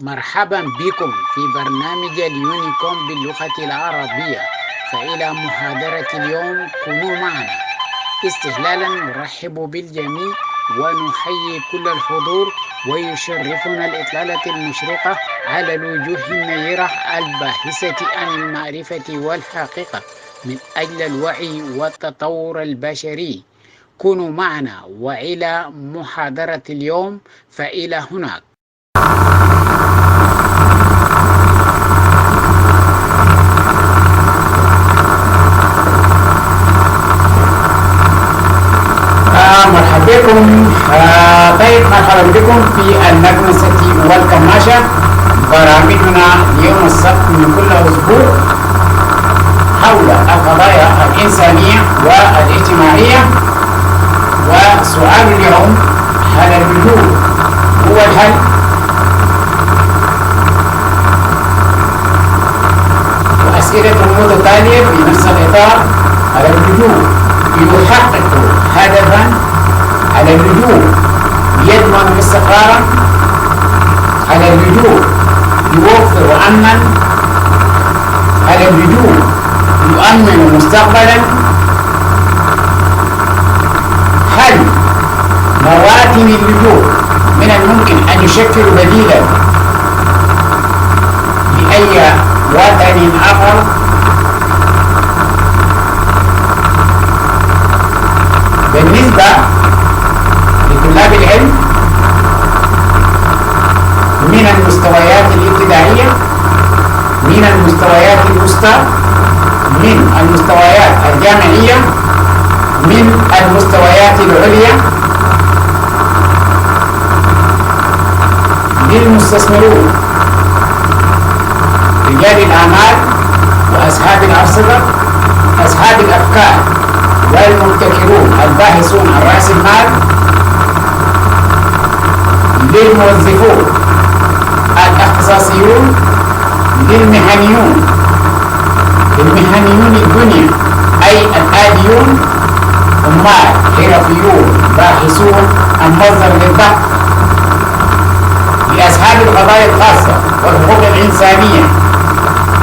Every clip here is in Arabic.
مرحبا بكم في برنامج اليونيكوم باللغة العربية. فإلى محاضرة اليوم كونوا معنا. استهلالا نرحب بالجميع ونحيي كل الحضور، ويشرفنا الإطلالة المشرقة على الوجوه النيرة الباحثة عن المعرفة والحقيقة من أجل الوعي والتطور البشري. كونوا معنا وإلى محاضرة اليوم. فإلى هناك. مرحبا بكم. طيب، مرحبا بكم في النغمسة والكماشة، برامجنا يوم السبت من كل أسبوع حول القضايا الإنسانية والاجتماعية. وسؤال اليوم: هل الوجود هو الحل؟ وأسئلة متتالية في نفس الإطار. هل الوجود يحقق هدفا؟ هل الوجود يضمن الاستقرار؟ هل الوجود يوفر أمنا؟ هل الوجود يؤمن مستقبلا؟ هل مواتن الوجود من الممكن أن يشكل بديلا لأي وطن آخر؟ بالنسبة لطلاب العلم من المستويات الابتدائية، من المستويات الوسطى، من المستويات الجامعية، من المستويات العليا، للمستثمرون، رجال الأعمال وأصحاب الأرصدة، أصحاب الأفكار والمبتكرون الباحثون عن رأس المال، للموظفون الاختصاصيون، للمهنيون الدنيا أي الآديون، عمال حرفيون باحثون عن مصدر للدخل، لأصحاب القضايا الخاصة والحقوق الإنسانية،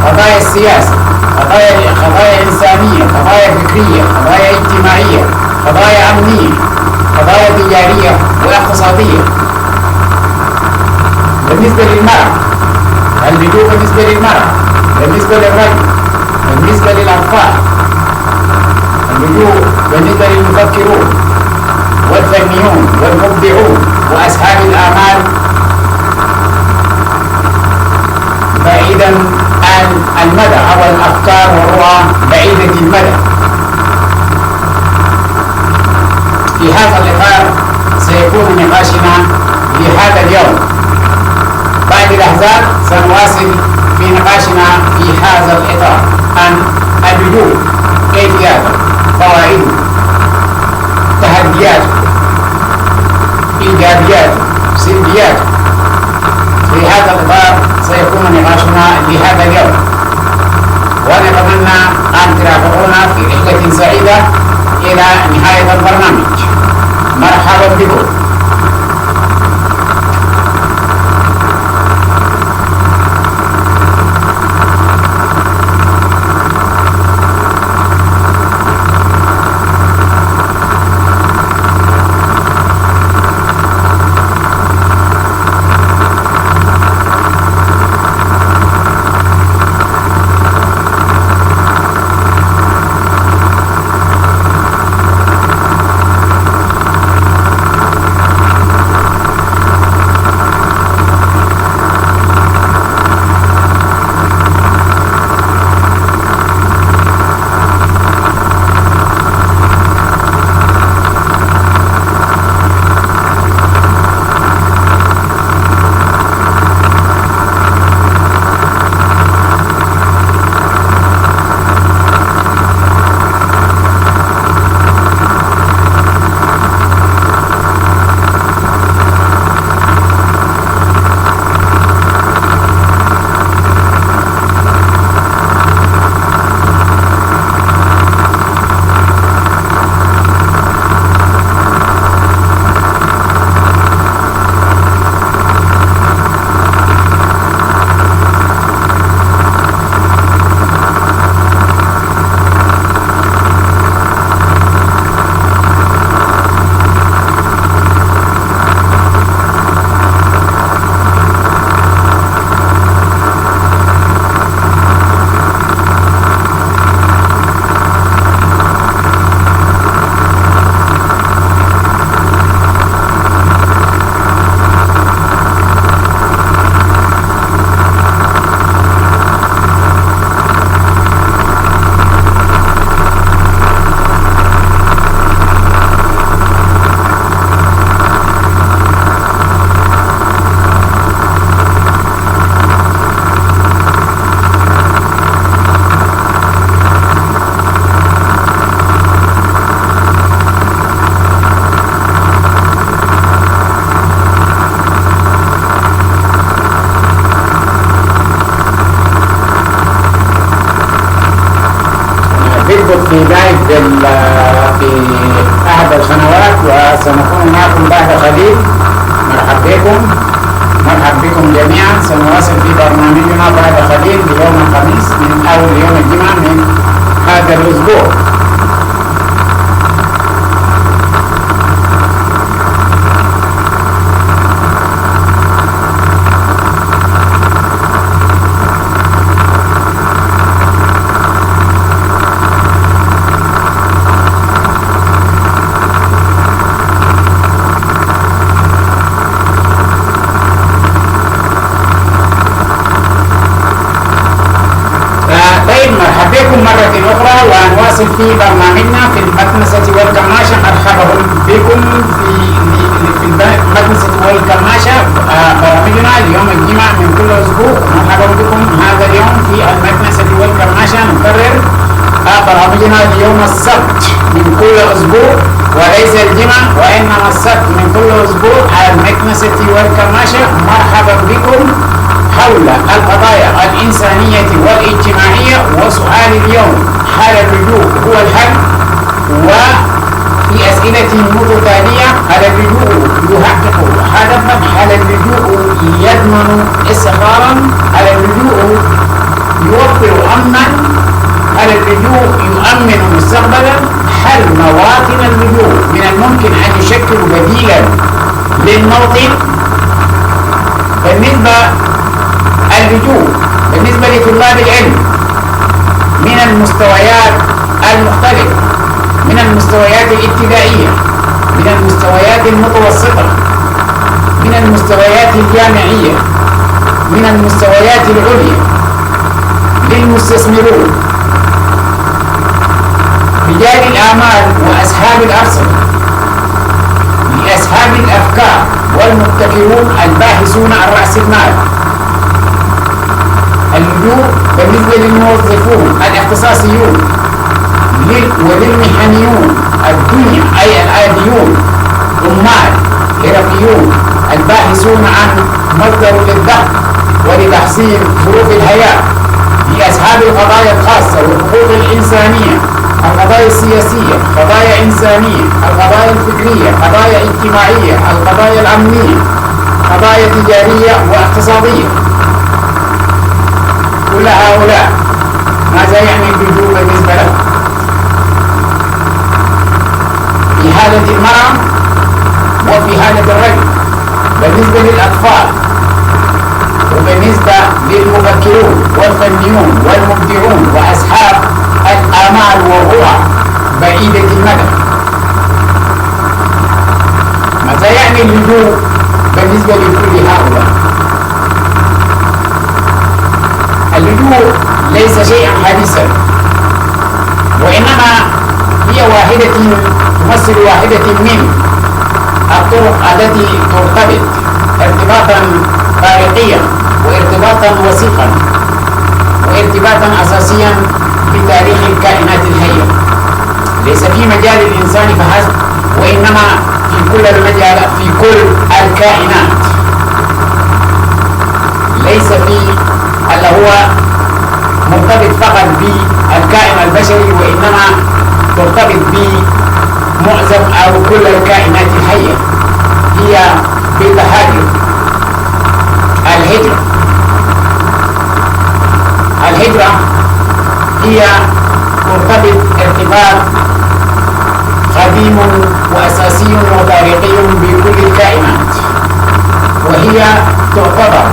قضايا السياسة، قضايا إنسانية، قضايا فكرية، قضايا اجتماعية، قضايا أمنية، قضايا تجارية واقتصادية. بالنسبة للمرأة، الوجود بالنسبة للمرأة، بالنسبة للرجل، بالنسبة للأطفال، الوجود بالنسبة للمفكرون والفنيون والمبدعون وأصحاب الآمال بعيدا عن المدى، أو الأفكار والرؤى بعيدة المدى. في هذا اللقاء سيكون نقاشنا لهذا اليوم. بعد الأحزاب سنواصل في نقاشنا في هذا الإطار عن الوجود، كيفياته، فوائده، تحدياته، إيجابياته، سلبياته. في هذا الإطار سيكون نقاشنا لهذا اليوم، ونتمنى أن ترافقونا في رحلة سعيدة إلى نهاية البرنامج. مرحبا بكم. خليل. مرحب بكم، مرحب بكم جميعا. سنواصل في برنامجنا بعد قليل بيوم الخميس من أول يوم الجمعة من هذا الأسبوع. مرحبا بكم مرة أخرى ونواصل في برنامجنا في المكنسة والكماشة. مرحبا بكم في المكنسة والكماشة. برنامجنا اليوم الجمعة من كل أسبوع. مرحبا بكم هذا اليوم في المكنسة والكماشة. نكرر برنامجنا اليوم السبت من كل أسبوع وليس الجمعة وإنما السبت من كل أسبوع على المكنسة والكماشة. مرحبا بكم حول القضايا الإنسانية والاجتماعية. وسؤال اليوم: هل اللجوء هو الحل؟ وفي أسئلة متتالية: هل اللجوء يحقق هدفا؟ هل اللجوء يضمن استقرارا؟ هل اللجوء يوفر أمنا؟ هل اللجوء يؤمن مستقبلا؟ هل مواطن اللجوء من الممكن أن يشكل بديلا للموطن؟ بالنسبة اللجوء بالنسبة لطلاب العلم من المستويات المختلفة، من المستويات الابتدائية، من المستويات المتوسطة، من المستويات الجامعية، من المستويات العليا، للمستثمرون، رجال الأعمال وأصحاب الأرصدة، لأصحاب الأفكار والمبتكرون الباحثون عن رأس المال. اللجوء بالنسبة للموظفون الاختصاصيون وللمهنيون الدنيا أي العاديون، عمال حرفيون الباحثون عن مصدر للدخل ولتحسين ظروف الحياة، لأصحاب القضايا الخاصة والحقوق الإنسانية، القضايا السياسية، قضايا إنسانية، القضايا الفكرية، قضايا اجتماعية، القضايا الأمنية، قضايا تجارية واقتصادية. كل هؤلاء ماذا يعني اللجوء بالنسبة له؟ في حالة المرأة وفي حالة الرجل، بالنسبة للأطفال وبالنسبة للمفكرون والفنيون والمبدعون وأصحاب الآمال والرؤى بعيدة المدى. ماذا يعني اللجوء بالنسبة لكل هؤلاء؟ اللجوء ليس شيئا حديثا، وإنما هي تمثل واحدة من الطرق التي ترتبط ارتباطا فارقيا وارتباطا وثيقا وارتباطا أساسيا بتاريخ الكائنات الحية، ليس في مجال الإنسان فحسب وإنما في كل المجالات، في كل الكائنات، ليس في اللي هو مرتبط فقط بالكائن البشري، وإنما ترتبط بمعظم أو كل الكائنات الحية. هي بتحرك الهجرة هي مرتبط ارتباط قديم وأساسي وتاريخي بكل الكائنات، وهي تعتبر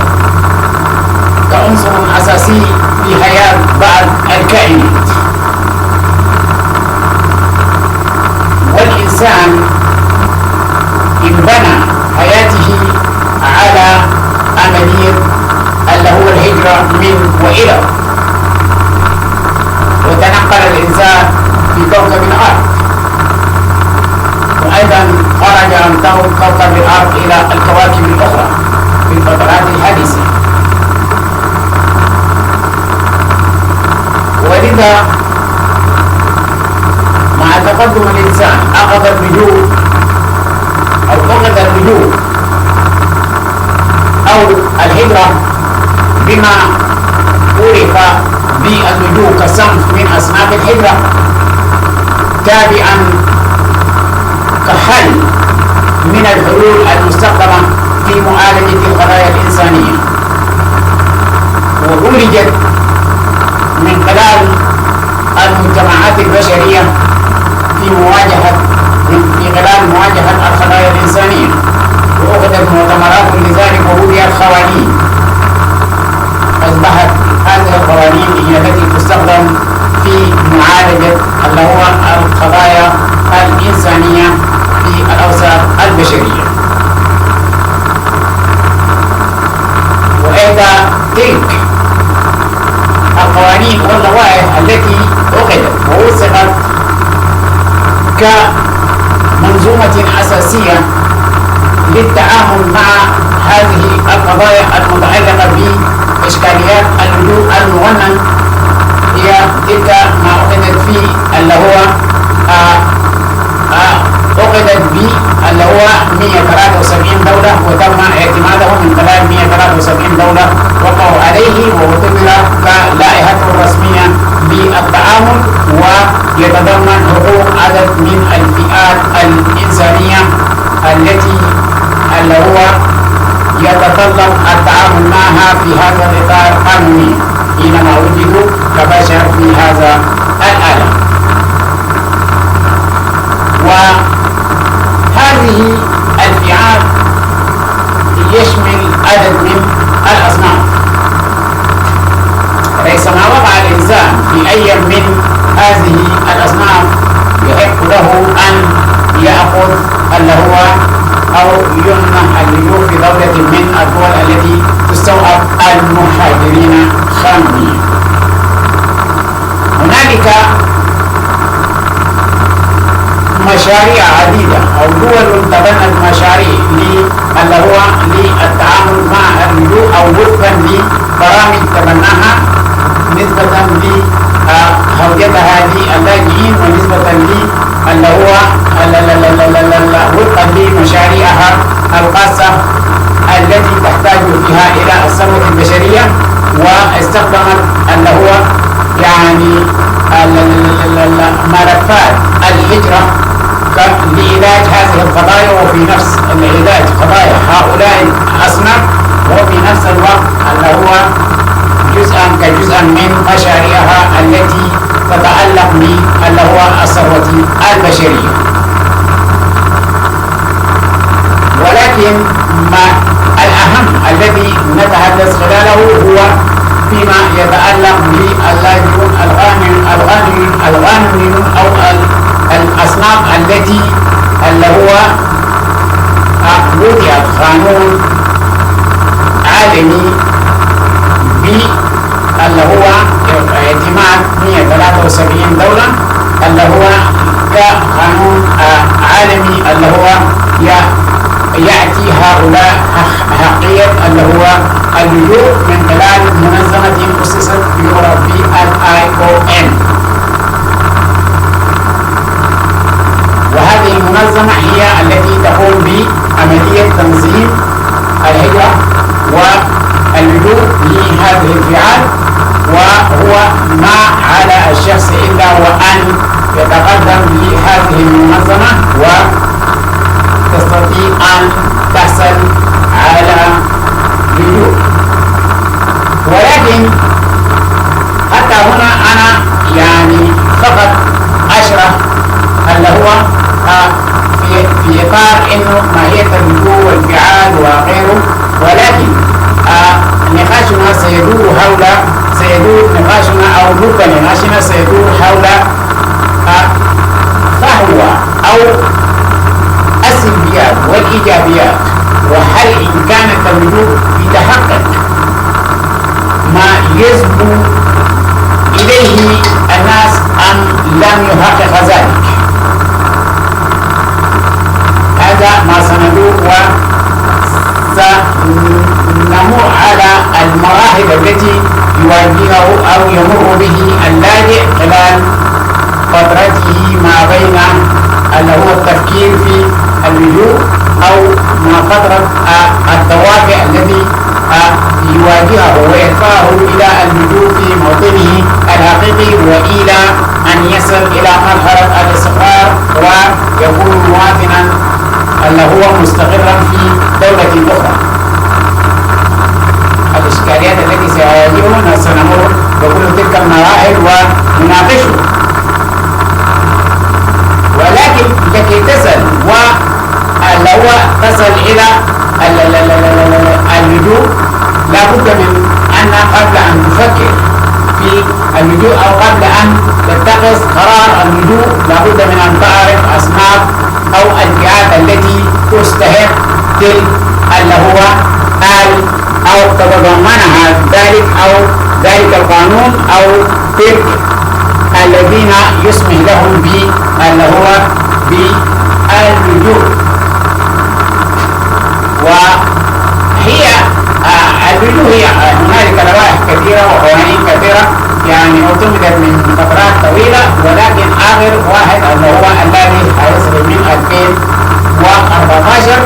كعنصر أساسي في حياة بعض الكائنات. والإنسان إن بنى حياته على عملية اللي هو الهجرة من وإلى، وتنقل الإنسان في كوكب الأرض، وأيضا خرج عن كوكب الأرض إلى الكواكب الأخرى في الفترات الحديثة. ولذا مع تقدم الإنسان أخذ اللجوء أو الهجرة بما عرف باللجوء كصنف من أصناف الهجرة تابعا كحل من الحلول المستخدمة في معالجة القضايا الإنسانية، وأولجت من خلال المجتمعات البشرية في خلال مواجهة القضايا الإنسانية، وأخذت مؤتمرات لذلك ووضعت قوانين. أصبحت هذه القوانين هي التي تستخدم في معالجة اللي هو القضايا الإنسانية في الأوساط البشرية. وإحدى تلك القوانين واللوائح التي أخذت ووثقت كمنظومة أساسية للتعامل مع هذه القضايا المتعلقة بإشكاليات اللجوء المغنم، هي تلك ما أخذت فيه اللي هو أخذت به اللي هو 173 دولة، وتم اعتماده من خلال 173 دولة وقعوا عليه، واعتبر كلائحة رسمية للتعامل، ويتضمن حقوق عدد من الفئات الإنسانية التي اللي هو يتطلب التعامل معها في هذا الإطار القانوني حينما وجدوا كبشر في هذا العالم. وهذه الفئات يشمل عدد من الأصناف، ليس ما وقع الإنسان في أي من هذه الأصناف يحق له أن يأخذ اللي هو أو يمنح اللجوء في دولة من الدول التي تستوعب المهاجرين قانونيا. هنالك مشاريع عديدة أو دول تبنت مشاريع اللي هو للتعامل مع اللجوء أو وفقا لبرامج تبناها نسبة لهويتها للاجئين، ونسبة اللي هو وفقا لمشاريعها الخاصة التي تحتاج فيها إلى الثروة البشرية، واستخدمت اللي هو يعني ملفات الهجرة لعلاج هذه القضايا، وفي نفس العلاج قضايا هؤلاء الأصناف، وفي نفس الوقت اللي هو جزءا من مشاريعها التي تتعلق باللي هو الثروة البشرية. ولكن ما الأهم الذي نتحدث خلاله هو فيما يتعلق باللاجئون الغانمين أو الأصناف التي اللي هو وضع قانون عالمي اللي هو اعتماد 173 دولة اللي هو كقانون عالمي اللي هو يأتي هؤلاء حقيقة اللي هو اللجوء من خلال منظمة أسست يعرف IOM. وهذه المنظمة هي التي تقوم بعملية تنظيم الهجرة واللجوء لهذه الفئات، وهو ما على الشخص إلا وأن يتقدم لهذه المنظمة وتستطيع أن تحصل على لجوء. ولكن حتى هنا أنا يعني فقط أشرح اللي هو في إطار إنه ماهية اللجوء والفعال وغيره، ولكن نقاشنا سيدور نقاشنا أو نقطة نقاشنا سيدور حول فهو أو السلبيات والإيجابيات، وهل إن كان اللجوء يتحقق ما يجب إليه الناس أم لم يحقق ذلك. هذا ما سندور وسنمر على المراحل التي يواجهه أو يمر به اللاجئ خلال فترته ما بين اللي هو التفكير في اللجوء أو ما فترة الدوافع الذي يواجهه ويدفعه إلى اللجوء في موطنه الحقيقي، وإلى أن يصل إلى مرحلة الاستقرار ويكون مواطنا اللي هو مستقرا في دولة أخرى. الإشكاليات التي سيواجهنا سنمر بكل تلك المراحل ونناقشه. ولكن لكي تصل واللي هو تصل إلى اللجوء لا بد من أن قبل أن تفكر في اللجوء أو قبل أن تتخذ قرار اللجوء لا بد من أن تعرف أصناف أو الفئات التي تستحق تلك اللي هو أو تتضمنها ذلك أو ذلك القانون أو تلك الذين يسمح لهم اللي هو باللجوء. وهي اللجوء هي هنالك لوائح كثيرة وقوانين كثيرة يعني اعتمدت من فترات طويلة، ولكن آخر واحد اللي هو الذي هيصدر من 2014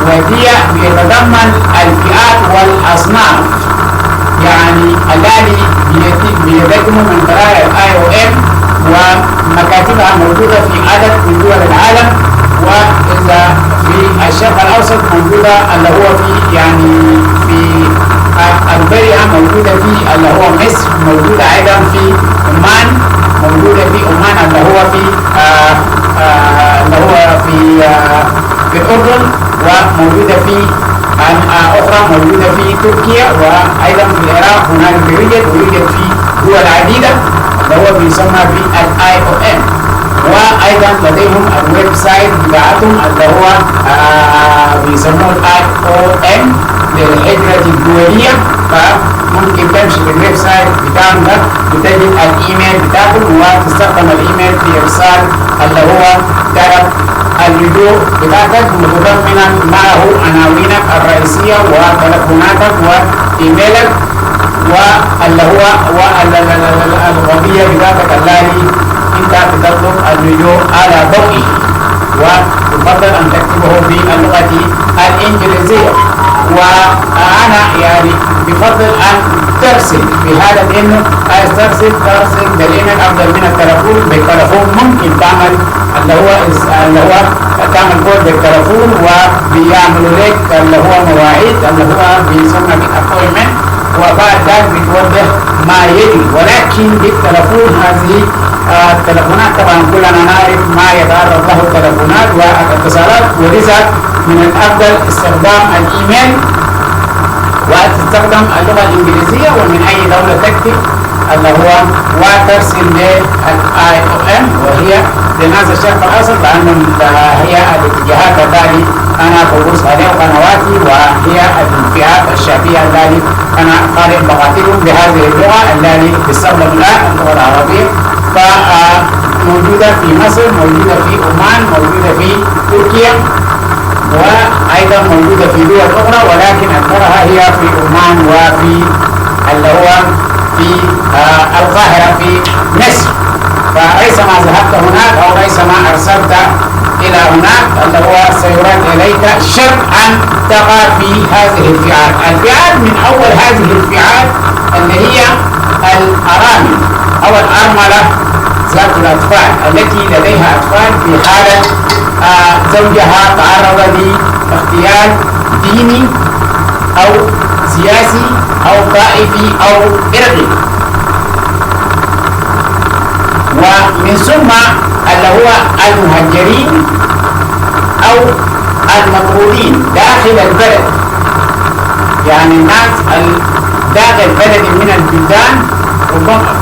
ودي بيتضمن الفئات والأصناف يعني الذي بيدعم من خلال IOM ومكاتبها موجودة في عدد من دول العالم، وإذا في الشرق الأوسط موجودة اللي هو في يعني في البرية موجودة في اللي هو مصر، موجودة أيضا في عمان، موجودة في عمان اللي هو في اللي هو في الأردن، وموجودة في أخرى موجودة في تركيا، وأيضا في العراق هناك يوجد في دول عديدة اللي هو بيسمى بالIOM. وأيضا لديهم الويب سايت بتاعتهم اللي هو بيسموه IOM للهجرة الدولية، فممكن تمشي بالويب سايت بتاعهم ده وتجد الإيميل بتاعهم وتستخدم الإيميل في إرسال اللي هو طلب اللجوء بتاعتك متضمنا معه عناوينك الرئيسية وتلفوناتك وإيميلك واللي هو القضية بتاعتك التي أنت تطلب اللجوء على ضوئه، ويفضل أن تكتبه باللغة الإنجليزية. وأنا يعني بفضل أن ترسل بهذا إنه ترسل بالإيميل أفضل من التلفون. بالتلفون ممكن تعمل اللي هو تعمل كود بالتلفون وبيعملوا لك اللي هو مواعيد اللي هو بيسمى بالأبوينتمنت، وبعد ذلك بتوضح ما يجري. ولكن بالتلفون هذه التلفونات طبعا كلنا نعرف ما يتعرض له التلفونات والاتصالات، ولذا من الأفضل استخدام الإيميل وتستخدم اللغة الإنجليزية ومن أي دولة تكتب اللي هو وترسل للIOM وهي لناس الشرق الأوسط، لأن هي الاتجاهات التي أنا بدرس عليها قنواتي وهي الفئات الشعبية التي أنا قارئ بقاتلهم بهذه اللغة التي تستخدم الآن اللغة العربية. فموجودة في مصر، موجودة في عمان، موجودة في تركيا، وأيضا موجودة في دول أخرى، ولكن أكثرها هي في عمان وفي اللي هو في القاهرة في مصر. فريثما ذهبت هناك أو ريثما أرسلت إلى هناك اللي هو سيراد إليك شرط أن تقع في هذه الفئات. الفئات من أول هذه الفئات اللي هي الأرامل أو الأرملة ذات الأطفال التي لديها أطفال في حالة زوجها تعرض لاغتيال ديني أو سياسي أو طائفي أو إرقي. ومن ثم اللي هو المهجرين أو المطرودين داخل البلد، يعني الناس داخل بلد من البلدان،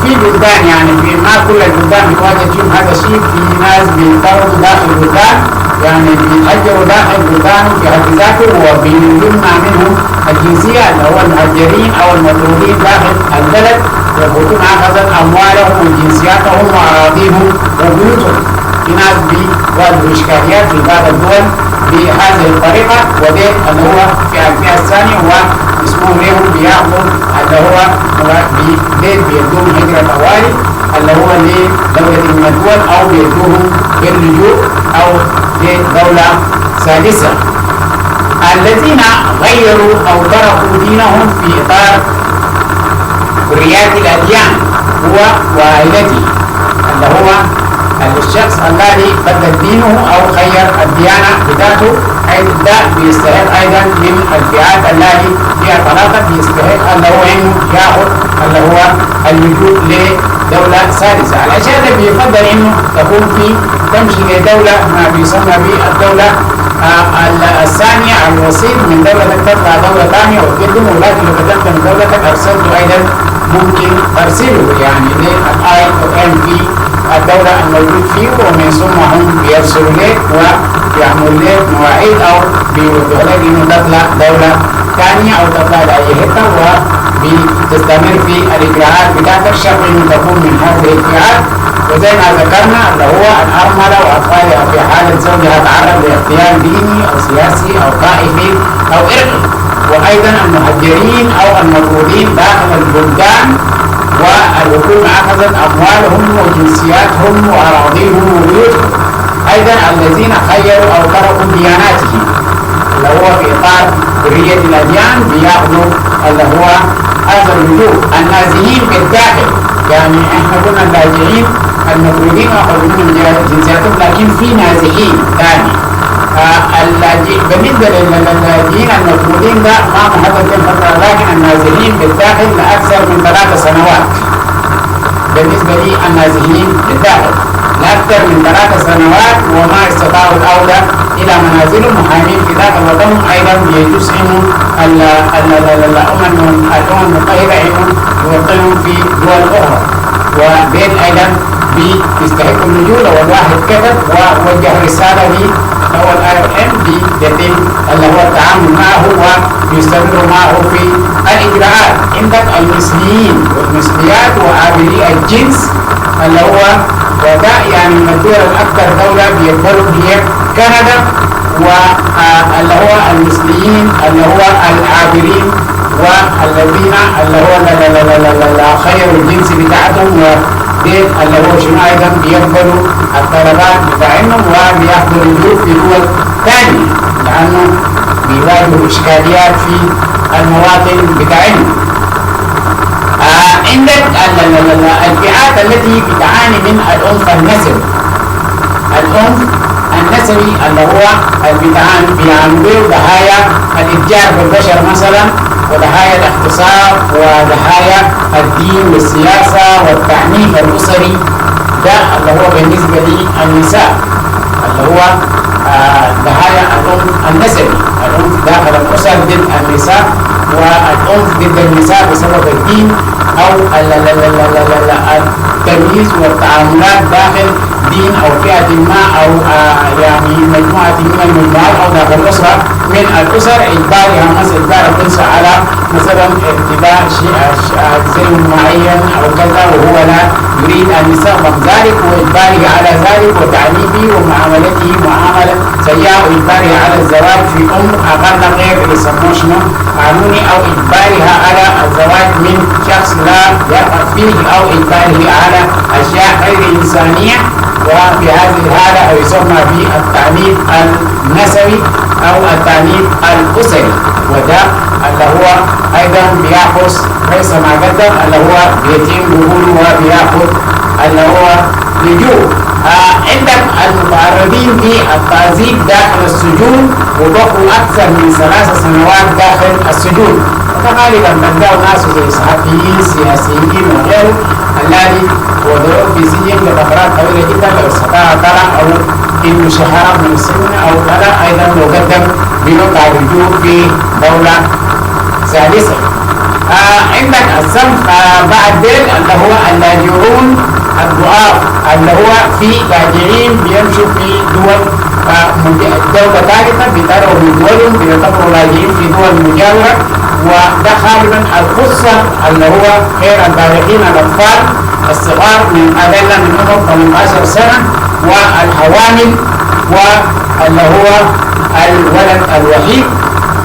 في بلدان يعني في ما كل البلدان بتواجه فيهم هذا الشيء، في ناس بيطردوا داخل البلدان يعني بيتهجروا داخل بلدان في حد ذاته وبيمنع منهم الجنسية اللي هو المهجرين أو المطرودين داخل البلد، يفوتون أخذ أموالهم وجنسياتهم وأراضيهم وبيوتهم. في ناس بيواجهوا إشكاليات في بعض الدول بهذه الطريقة، وده اللي هو في الفئة الثانية واسمهم لهم بياخذوا اللي هو بيدوهم هجرة طوالي اللي هو لدولة من الدول أو بيدوهم باللجوء أو لدولة سادسة. الذين غيروا أو تركوا دينهم في إطار حريات الأديان هو وعائلته اللي هو الشخص الذي بدل دينه أو خير الديانة بتاعته ده بيستحق أيضا من الفئات التي فيها طلاقة، بيستحق اللي هو إنه ياخذ اللي هو اللجوء لدولة ثالثة. الأشياء اللي بيفضل إنه تكون في تمشي لدولة ما بيسمى بالدولة الثانية، الوسيط من دولة تطلع دولة ثانية وتقدم، ولكن لو قدمت من دولتك أرسلته أيضا ممكن ترسله يعني للآي أو إم في الدولة الموجود فيه، ومن ثم هم بيرسلوا لك ويعملوا لك مواعيد أو بيوضحوا لك إنه تطلع دولة ثانية أو تطلع لأي حتة، وبتستمر في الإجراءات بتاعتك شرط إنه تكون من هذه الفئات. وزي ما ذكرنا اللي هو الأرملة وأطفالها في حالة زوجها تعرض لاغتيال ديني أو سياسي أو طائفي أو إرقي، وأيضا المهجرين أو المطرودين داخل البلدان والحكومة أخذت أموالهم وجنسياتهم وأراضيهم وبيوتهم، أيضا الذين خيروا أو تركوا دياناتهم اللي هو في إطار حرية الأديان بياخذوا اللي هو هذا اللجوء. النازحين بالداخل يعني احنا قلنا اللاجئين المطرودين أخذوا منهم جنسياتهم، لكن في نازحين ثاني. بالنسبة للاجئين المطرودين ده ما محدد الفترة، لكن النازحين بالداخل لأكثر من 3 سنوات. بالنسبة لي النازحين بالداخل لأكثر من 3 سنوات وما استطاعوا العودة إلى منازلهم محامين في داخل وطنهم، أيضا يجوز إنه الأمم المتحدة إنه يوطنهم في دول أخرى، وبين أيضا بيستحقوا اللجوء. لو الواحد كتب ووجه رسالة هو الIOM بيتم اللي هو التعامل معه ويستمر معه في الإجراءات. عندك المثليين والمثليات وعابري الجنس اللي هو وده يعني من الدول الأكثر دولة بيقبلوا هي كندا، واللي هو المثليين اللي هو العابرين والذين اللي هو لا خير الجنس بتاعتهم وبين اللي هو شنو أيضا بيقبلوا الطلبات بتاعهم وبياخذوا اللجوء في دول ثانية، لأنه بيواجهوا إشكاليات في المواطن بتاعهم. عندك الفئات التي بتعاني من العنف النسوي. العنف النسوي اللي هو بيعانوا ضحايا الإتجار بالبشر مثلا، وضحايا الاغتصاب، وضحايا الدين والسياسة والتعنيف الأسري. ده اللي هو بالنسبة للنساء اللي هو ضحايا العنف النسوي، العنف داخل الأسر ضد النساء، والعنف ضد النساء بسبب الدين أو التمييز والتعاملات داخل دين أو فئة ما أو يعني مجموعة من المجموعات أو داخل الأسرة من الأسر، إجبارها مثلا إجبار الأنثى على مثلا ارتداء زي معين أو كذا وهو لا يريد أن يستخدم ذلك، وإجباره على ذلك وتعنيفه ومعاملته معاملة سيئة، وإجباره على الزواج في أقل غير يسموه شنو قانوني، أو إجبارها على الزواج من شخص لا يرغب فيه، أو إجباره على أشياء غير إنسانية، وفي هذه الحالة يسمى بالتعنيف النسوي أو التعنيف الأسري. وده اللي هو أيضا بيأخذ ليس ما قدم اللي هو بيتم قبوله وبيأخذ اللي هو لجوء. عندك المتعرضين في التعذيب داخل السجون وبقوا أكثر من 3 سنوات داخل السجون، وغالبا بنلاقوا ناس زي صحفيين سياسيين وغيره الذي وضعوا في سجن لفترات طويلة جدا، لو استطاع طلع أو إنه شهر من السجن أو طلع أيضا لو قدم بنقع اللجوء في دولة ثالثة. عندك الصنف بعد ذلك اللي هو اللاجئون الضعاف، اللي هو في لاجئين بيمشوا في دولة ثالثة بيطلعوا من دولهم بيعتبروا لاجئين في دول مجاورة، وده غالبا الخصة اللي هو غير البالغين الأطفال الصغار من أقل من عمر 18 سنة، والحوامل، واللي هو الولد الوحيد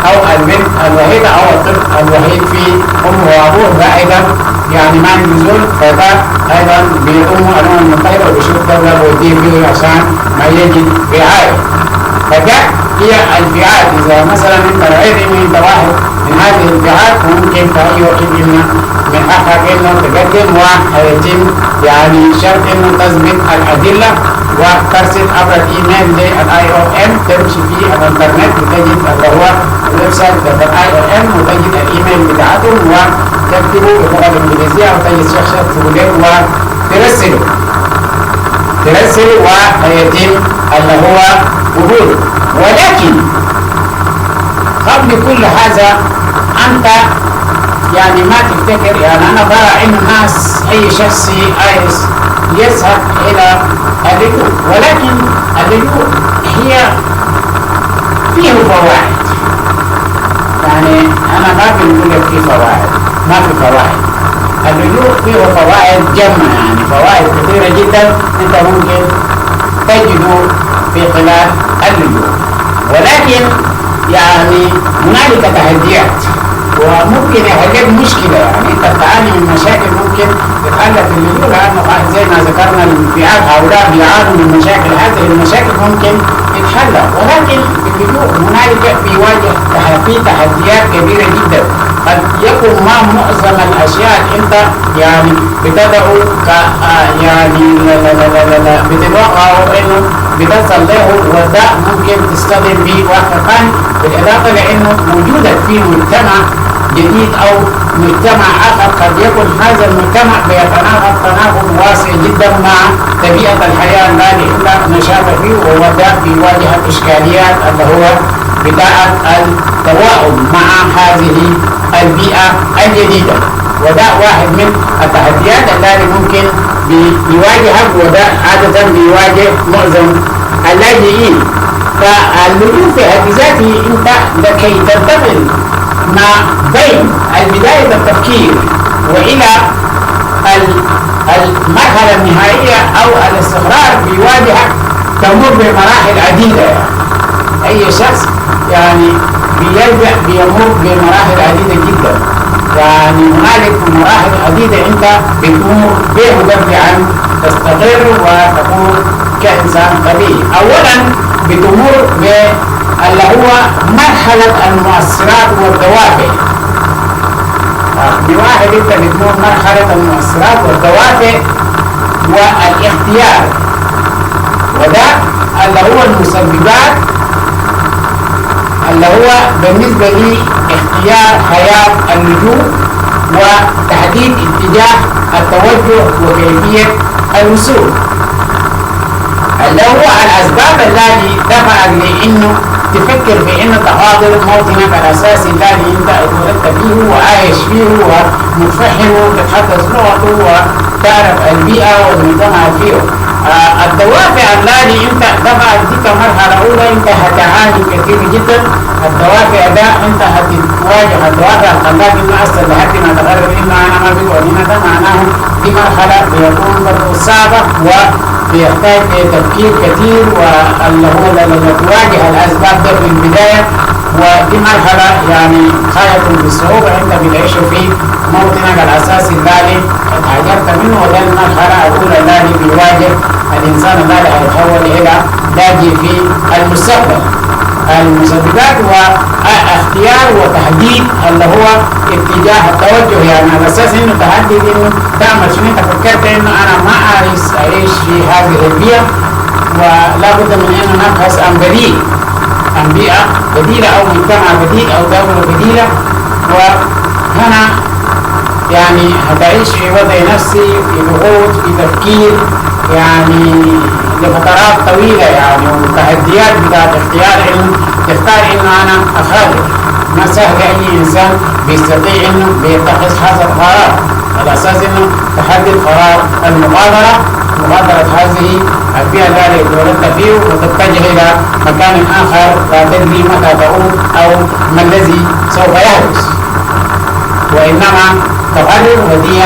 أو البنت الوحيدة أو الطفل الوحيد في أمه وأبوه، ده أيضا يعني ما ينزل، فده أيضا بيقوموا الأمم المتحدة وبيشوف دولة بوديه فيه عشان ما يجد رعاية. فده هي الفئات. إذا مثلا أنت رأيت إنه أنت واحد من هذه الجهات ممكن في أي وقت إنه من حقك إنه تقدم ويتم يعني شرط إنه تثبت الأدلة وترسل عبر الإيميل للIOM. تمشي في الإنترنت وتجد اللي هو الويب سايت للIOM وتجد الإيميل بتاعتهم وتكتبه باللغة الإنجليزية وتجد شخص تقولين وترسله ويتم اللي هو قبوله. ولكن قبل كل هذا أنت يعني ما تفتكر، يعني أنا برى إن الناس أي شخص عايز يذهب إلى اللجوء، ولكن اللجوء هي فيه فوائد. يعني أنا ما بنقول لك فيه فوائد، ما في فوائد. اللجوء فيه فوائد جمة، يعني فوائد كثيرة جدا أنت ممكن تجده في خلال اللجوء، ولكن يعني هنالك تحديات وممكن يحلك مشكلة. يعني انت بتعاني من مشاكل ممكن تتحل في اللجوء، لانه زي ما ذكرنا الفئات هؤلاء بيعانوا من مشاكل، هذه المشاكل ممكن تتحل، ولكن في اللجوء هنالك بيواجه في تحديات كبيرة جدا. قد يكون ما معظم الاشياء انت يعني بتدعو يعني لا بتتوقع انه بتصل له، وده ممكن تصطدم به وقت ثاني، بالاضافه لانه وجودك في مجتمع جديد او مجتمع اخر قد يكون هذا المجتمع بيتناقض تناقض واسع جدا مع طبيعه الحياه التي احنا نشاط فيه، وده بيواجه اشكاليات اللي هو بتاعه التواؤم مع هذه البيئه الجديده. وده واحد من التحديات التي ممكن بيواجهك، وده عاده بيواجه معظم اللاجئين. فاللجوء في حد ذاته انت لكي تنتقل ما بين بداية التفكير وإلى المرحلة النهائية أو الاستقرار بيواجهك تمر بمراحل عديدة. أي شخص يعني بيمر بمراحل عديدة جدا، يعني هنالك مراحل عديدة أنت بتمر بها مدفعا تستقر وتكون كإنسان طبيعي. أولا بتمر اللي هو مرحلة المؤثرات والدوافع. بواحد انت بتمر مرحلة المؤثرات والدوافع والاختيار، وده اللي هو المسببات اللي هو بالنسبة لي اختيار حياة اللجوء وتحديد اتجاه التوجه وكيفية الوصول، اللي هو الأسباب التي دفعك لأنه تفكر في أن تحاضر موطنك الأساسي الذي أنت اتولدت فيه وعايش فيه ومتفهم وتتحدث لغته وتعرف البيئة والمجتمع فيه. الدوافع التي أنت دفعت ديك مرحلة أولى أنت هتعاني كثير جدا. الدوافع ده أنت هتواجه الدوافع الخلاك إنه أصلا لحد ما تقرر إنه أنا ما بقول هنا، ده معناه دي مرحلة بيكون برضه صعبة وبيحتاج تفكير كثير، واللي هو لما تواجه الأسباب ده في البداية، ودي مرحلة يعني خايف بالصعوبة أنت بتعيش في موطنك الأساسي الذي اتهاجرت منه، وده المرحلة الأولى التي بيواجه الإنسان الذي هيتحول إلى لاجئ في المستقبل. المسببات واختيار وتحديد اللي هو اتجاه التوجه، يعني على اساس انه تحدد انه تعمل شنو. انت فكرت انه انا ما عايز اعيش في هذه البيئه ولا بد من انه نبحث عن بديل، عن بيئه بديله او مجتمع بديل او دوله بديله، وهنا يعني هتعيش في وضع نفسي في ضغوط في تفكير يعني لفترات طويلة، يعني والتحديات بتاعت اختيار انه تختار انه انا اخاطر. ما سهل اي انسان بيستطيع انه بيتخذ هذا القرار، على اساس انه تحدد قرار المغادرة، مغادرة هذه البيئة التي اتولدت فيه وتتجه الى مكان اخر لا تدري متى تعود او ما الذي سوف يحدث، وانما تقرر ودي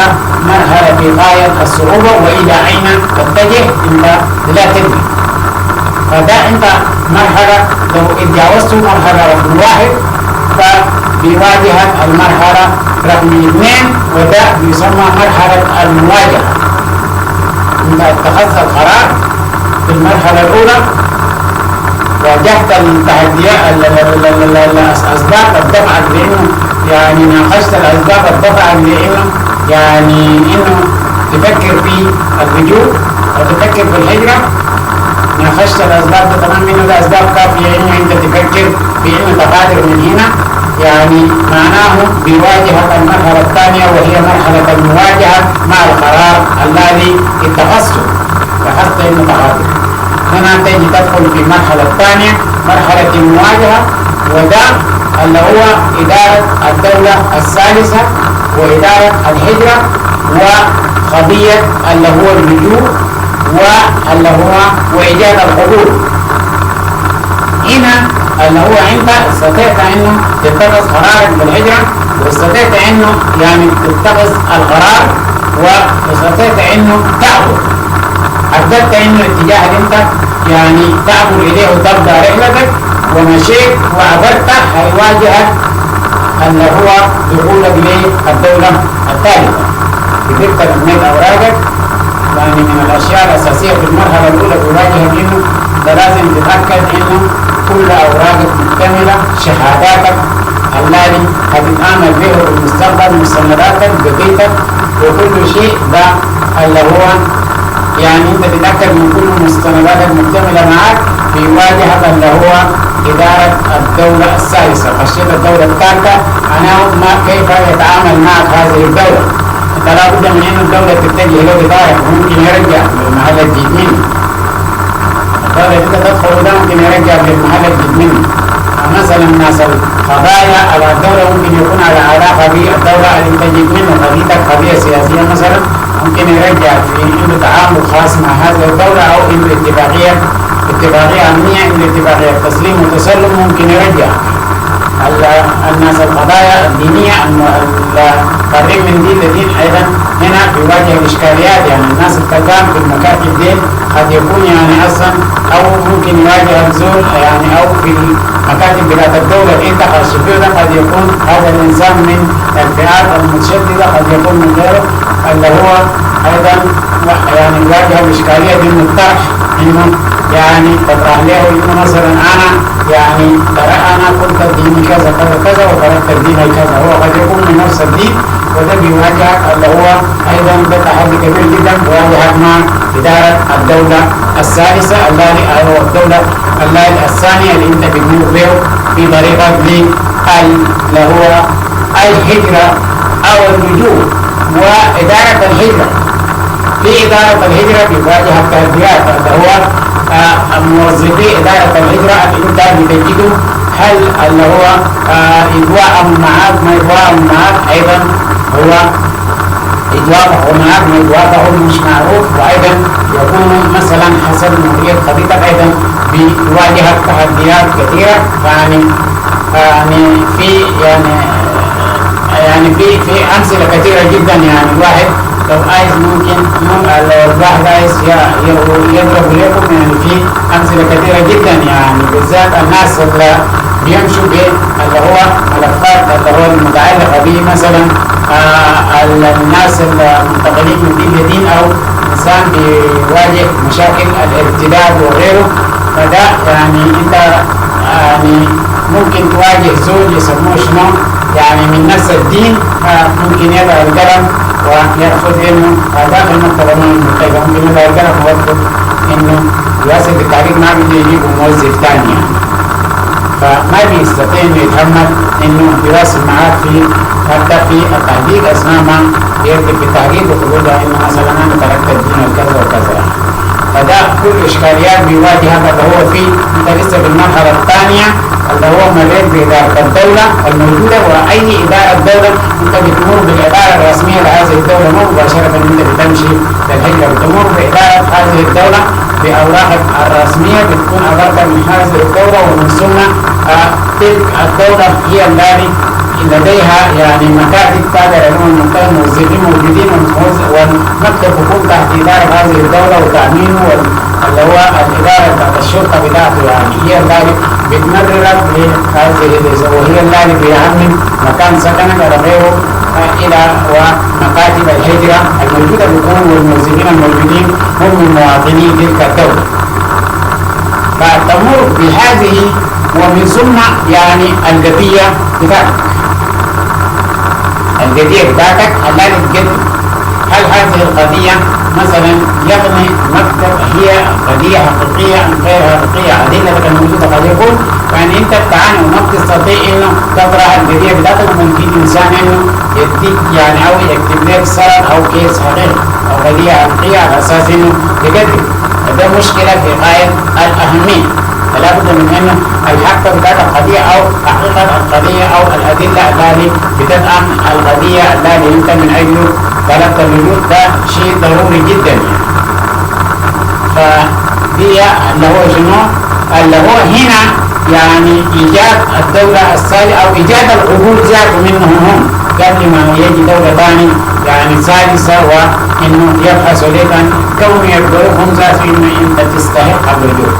مرحلة في غاية الصعوبة وإلى أين تتجه أنت لا تدري. فده أنت مرحلة لو اتجاوزت مرحلة رقم 1 فبيواجهك المرحلة رقم 2، وده بيسمى مرحلة المواجهة. أنت اتخذت القرار في المرحلة الأولى واجهت التحديات الأسباب الدفعة لأنه يعني ناقشت الأسباب الدفعة لأنه يعني إنه تفكر في اللجوء أو تفكر في الهجرة. ناقشت الأسباب ده تمام إنه ده أسباب كافية إنه أنت تفكر في إنه تغادر من هنا، يعني معناه بيواجهك المرحلة الثانية وهي مرحلة المواجهة مع القرار الذي اتخذته إنه تغادر. هنا تجي تدخل في المرحلة الثانية مرحلة المواجهة، وده اللي هو إدارة الدولة الثالثة وإدارة الهجرة وقضية اللي هو اللجوء واللي هو وإيجاد الحلول. هنا اللي هو أنت استطعت إنه تتخذ قرارك بالهجرة، واستطعت إنه يعني تتخذ القرار، واستطعت إنه تعبر، حددت إنه الاتجاه اللي أنت يعني تعبر إليه وتبدأ رحلتك ومشيت وعبرت هيواجهك اللي هو دخولك للدولة الثالثة. قدرت تبني أوراقك، يعني من الأشياء الأساسية في المرحلة الأولى بيواجهك إنه ده لازم تتأكد إنه كل أوراقك مكتملة، شهاداتك التي هتتعامل به في المستقبل، مستنداتك، بقيتك وكل شيء ده اللي هو يعني أنت تتأكد من كل مستنداتك مكتملة معك. بيواجهك اللي هو إدارة الدولة الثالثة، خشية الدولة الثالثة أنا ما كيف يتعامل معك هذه الدولة. أنت لا بد من أن الدولة تتجه له إدارة ممكن يرجع للمحل الجديد منه. الدولة إذا تدخل ده ممكن يرجع للمحل الجديد منه. مثلا الناس القضايا على الدولة ممكن يكون على علاقة بالدولة اللي تجد منه قضيتك قضية سياسية مثلا، ممكن يرجع في إنه تعامل خاص مع هذه الدولة أو إنه اتفاقية أمنية، إنه اتفاقية تسليم وتسلم ممكن يرجع. الناس القضايا الدينية القريب من دين لدين أيضا هنا بيواجه الإشكاليات. يعني الناس التقام في المكاتب دي قد يكون يعني أصلا أو ممكن يواجه الزول يعني أو في المكاتب بتاعت الدولة اللي أنت خاص فيه قد يكون هذا الإنسان من الفئات المتشددة، قد يكون من غيره اللي هو أيضا يعني يواجه الإشكالية دي من الطرح إنه يعني تطرح له إنه مثلا أنا يعني ترى أنا كنت الدين كذا كذا كذا وتركت الدين كذا، هو قد يكون من نفس الدين، وده بيواجهك اللي هو أيضا ده تحدي كبير جدا بيواجهك مع إدارة الدولة الثالثة أو الدولة الثانية اللي أنت بتمر به في طريقك اللي هو الهجرة أو اللجوء وإدارة الهجرة. في إدارة الهجرة بيواجه التحديات اللي هو موظفي إدارة الهجرة اللي أنت بتجده هل اللي هو إجواءهم معك ما إجواءهم معك، أيضا هو إجواءهم معك ما إجواءهم مش معروف، وأيضا يكون مثلا حسب نوعية قضيتك أيضا بيواجهك تحديات كثيرة. يعني في أمثلة كثيرة جدا. يعني الواحد لو عايز ممكن الواحد عايز يضرب لكم يعني في أمثلة كثيرة جدا، يعني بالذات الناس اللي بيمشوا اللي هو ملفات اللي هو المتعلقة به مثلا الناس المنتقلين من دين لدين أو إنسان بيواجه مشاكل الارتداد وغيره. فده يعني أنت يعني ممكن تواجه زول يسموه شنو يعني من نفس الدين، ممكن يضع القلم ويرفض انه داخل المكتبة المنتجة، ممكن يضع القلم ويرفض انه يواصل بالتحقيق ما بده يجيب موظف ثاني يعني. فما بيستطيع انه يتحمل انه يواصل معاك في حتى في التحقيق اثناء ما يكتب في التحقيق وتقول له انه مثلا انا تركت الدين وكذا وكذا. فده كل اشكاليات بيواجهها اللي هو في انت لسه في المرحلة الثانية اللي هو مريت بإدارة الدولة الموجودة. وأي إدارة دولة أنت بتمر بالإدارة الرسمية لهذه الدولة مو مباشرة أنت بتمشي للهجرة، بتمر بإدارة هذه الدولة بأوراقك الرسمية، بتكون أوراقك من هذه الدولة ومن ثم تلك الدولة هي التي لديها يعني مكاتب تابعة لهم موظفين موجودين والمكتب يكون تحت إدارة هذه الدولة وتأمينه اللي هو الإدارة بتاعت الشرطة بتاعته، يعني هي اللي بتمررك لهذه وهي اللي بيأمن مكان سكنك على غيره إلى ومكاتب الهجرة الموجودة بيكون والموظفين الموجودين هم من مواطني تلك الدولة. تمر بهذه ومن ثم يعني القضية بتاعتك التي تقدم. هل هذه القضية مثلا يغني مكتب هي قضية حقيقية أم غير حقيقية؟ أدلتك الموجودة قد يكون يعني أنت بتعاني وما بتستطيع إنه تقرأ القضية بتاعتك، وممكن إنسان إنه يديك يعني أو يكتب لك سند أو كيس حقيقي أو قضية حقيقية على أساس إنه تقدم. فده مشكلة في غاية الأهمية. فلا بد من انه الحق بتاعت القضيه او حقيقه القضيه او الادله التي بتدعم القضيه التي انت من اجله طلبت الوجود، ده شيء ضروري جدا يعني. فدي اللي هو شنو؟ اللي هو هنا يعني ايجاد الدوله الثالثه او ايجاد العقول ذاته منهم هم قبل ما يجي دوله ثانيه يعني ثالثه، وانه يبحثوا لك عن كون يقدروا هم ذاته انه انت تستحق الوجود.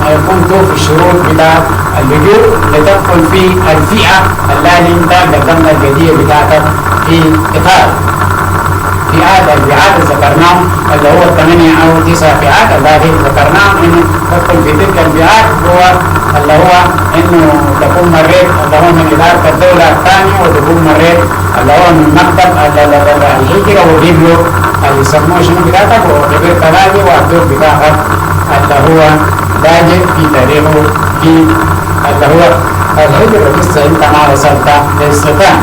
يكون في الشروط بتاع اللجوء لتدخل في الفئة التي انت قدمنا القضية بتاعتك في إطار فئات الفئات اللي ذكرناهم اللي هو 8 أو 9 فئات التي ذكرناهم انه تدخل في تلك الفئات، هو اللي هو انه تكون مريت اللي هو من إدارة الدولة الثانية، وتكون مريت اللي هو من مكتب الهجرة وجيب له اللي يسموه شنو بتاعتك وغير تلاقي والدور بتاعك اللي هو لاجئ في تاريخه في اللي هو الهجرة. لسه انت ما وصلت للاستيطان،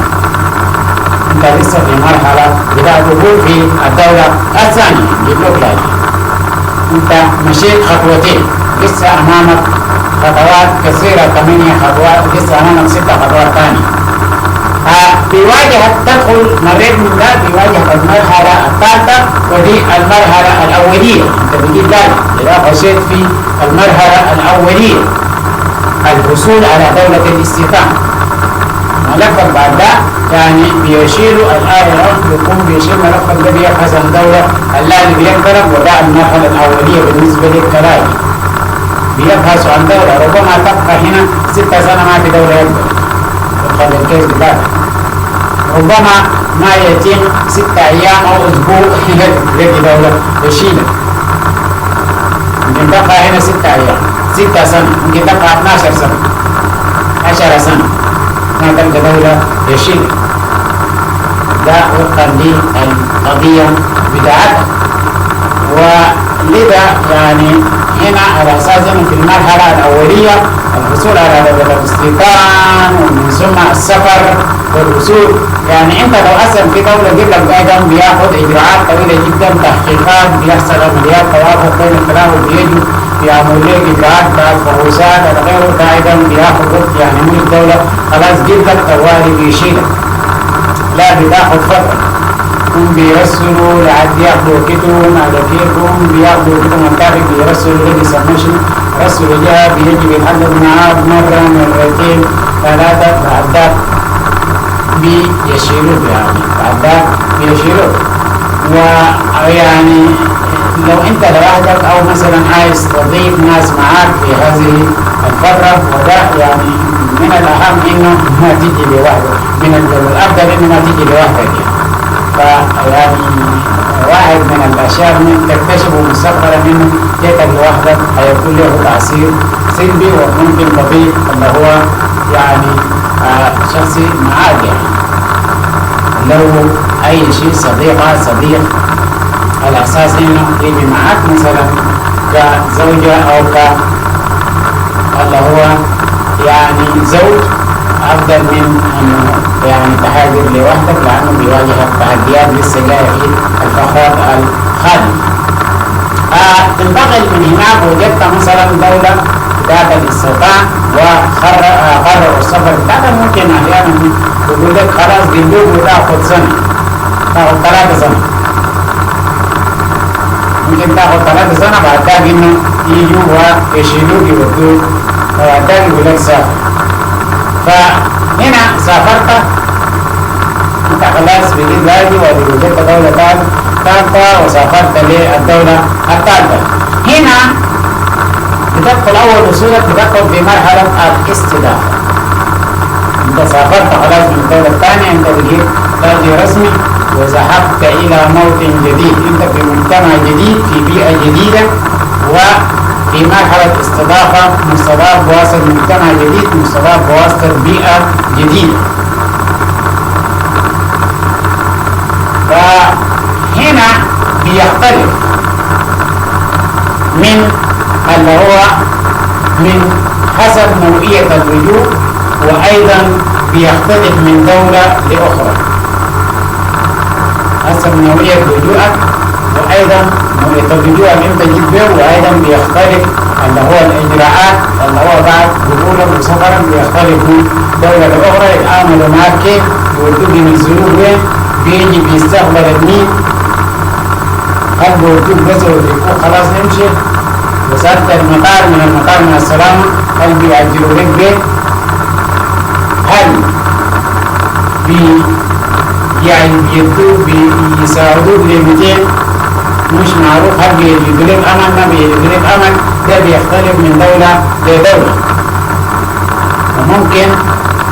انت لسه في مرحلة بتاع الدخول في الدولة الثانية يجيبوك لاجئ. انت مشيت خطوتين، لسه امامك خطوات كثيرة، 8 خطوات، لسه امامك 6 خطوات ثانية. بيواجهك تدخل مريت من ده بيواجهك المرحلة الثالثة، ودي المرحلة الأولية. أنت بتجيب ذلك إذا خشيت في المرحلة الأولية الحصول على دولة الاستيطان. ملفك بعد ده يعني بيشيلوا الآية بيكون بيشيل ملفك ده بيبحث عن دولة التي بيقترب، وده المرحلة الأولية بالنسبة للكلاجئ. بيبحث عن دولة ربما تبقى هنا 6 سنة ما في دولة يقدر يدخل الكيس بتاعك، ربما ما يتم 6 أيام أو أسبوع يجي دولة يشيلك. ممكن تبقى هنا 6 أيام 6 سنة، ممكن تبقى 12 سنة 10 سنة ما تلقى دولة يشيلك. ده وفقا للقضية بتاعتك. ولذا يعني هنا على أساس إنه في المرحلة الأولية الحصول على دولة الاستيطان ومن ثم السفر والوصول، يعني انت لو اصلا في دوله قبلك ايضا بياخذ اجراءات طويله جدا، تحقيقات، بيحصل عمليات توافق بين الكلام وبيجوا بيعملوا لك اجراءات بعد فحوصات الى غيره، ده ايضا بياخذ وقت. يعني من الدوله خلاص جبلك طوالي بيشيلك، لا بتاخذ فتره. هم بيرسلوا لحد ياخذوا كتبهم على كيفهم، بياخذوا كتب مكاتب بيرسلوا لك يسموه شنو؟ رسلوا جاء بيجي بيحدد معاه مره مرتين 3 بعد ذاك بيشيلوه، يعني بعد ذاك بيشيلوه. ويعني لو انت لوحدك او مثلا عايز تضيف ناس معاك في هذه الفترة، وده يعني من الاهم انه ما تيجي لوحدك، من الافضل انه ما تيجي لوحدك يعني. فيعني واحد من الاشياء من تكتشفه مستقبلا انه جيتك لوحدك هيكون له تاثير سلبي، وممكن تضيف اللي هو يعني شخصي معاك يعني. لو اي شيء صديق على اساس انه يجي معاك مثلا كزوجة او اللي هو يعني زوج، افضل من انه يعني تهاجر لوحدك، لانه بيواجهك تحديات لسه جايه في الفترات الخاليه. تنتقل من هناك وجدت مثلا دوله ذات الاستيطان وقرروا السفر بتاعها، ممكن احيانا يقول لك خلاص جندوب وتاخذ سنه، تاخذ 3 سنة، ممكن تاخذ 3 سنة بعد ذاك انه يجوا ويشيلوك يودوك، وبعد ذاك يقول لك سافر. فهنا سافرت انت خلاص بقيت راجل ووجدت دولة ثالثة وسافرت للدولة الثالثة. هنا بتدخل أول وصولك بتدخل في مرحلة الاستضافة. أنت سافرت خلاص من الدولة الثانية، أنت بقيت لاجئ رسمي وذهبت إلى موطن جديد، أنت في مجتمع جديد في بيئة جديدة، في مرحلة استضافة، مستضاف بواسطة مجتمع جديد، مستضاف بواسطة بيئة جديدة. فهنا بيختلف من اللي هو من حسب نوعية اللجوء، وأيضا بيختلف من دولة لأخرى حسب نوعية لجوءك، وأيضا نوعية اللجوء اللي أنت جيت به، وأيضا بيختلف اللي هو الإجراءات اللي هو بعد قبولك وسفرك بيختلف من دولة لأخرى. يتعاملوا معك كيف، يودوك ينزلوك وين، بيجي بيستقبلك مين، هل بيودوك بس ويدركوك خلاص نمشي، وصلت المطار، من المطار من السلامة هل بيأجروا لك بيت، هل يعني بيدوك بيساعدوك لمتين، مش معروف هل بيجيبوا لك أمل ما بيجيبوا لك أمل. ده بيختلف من دولة لدولة. وممكن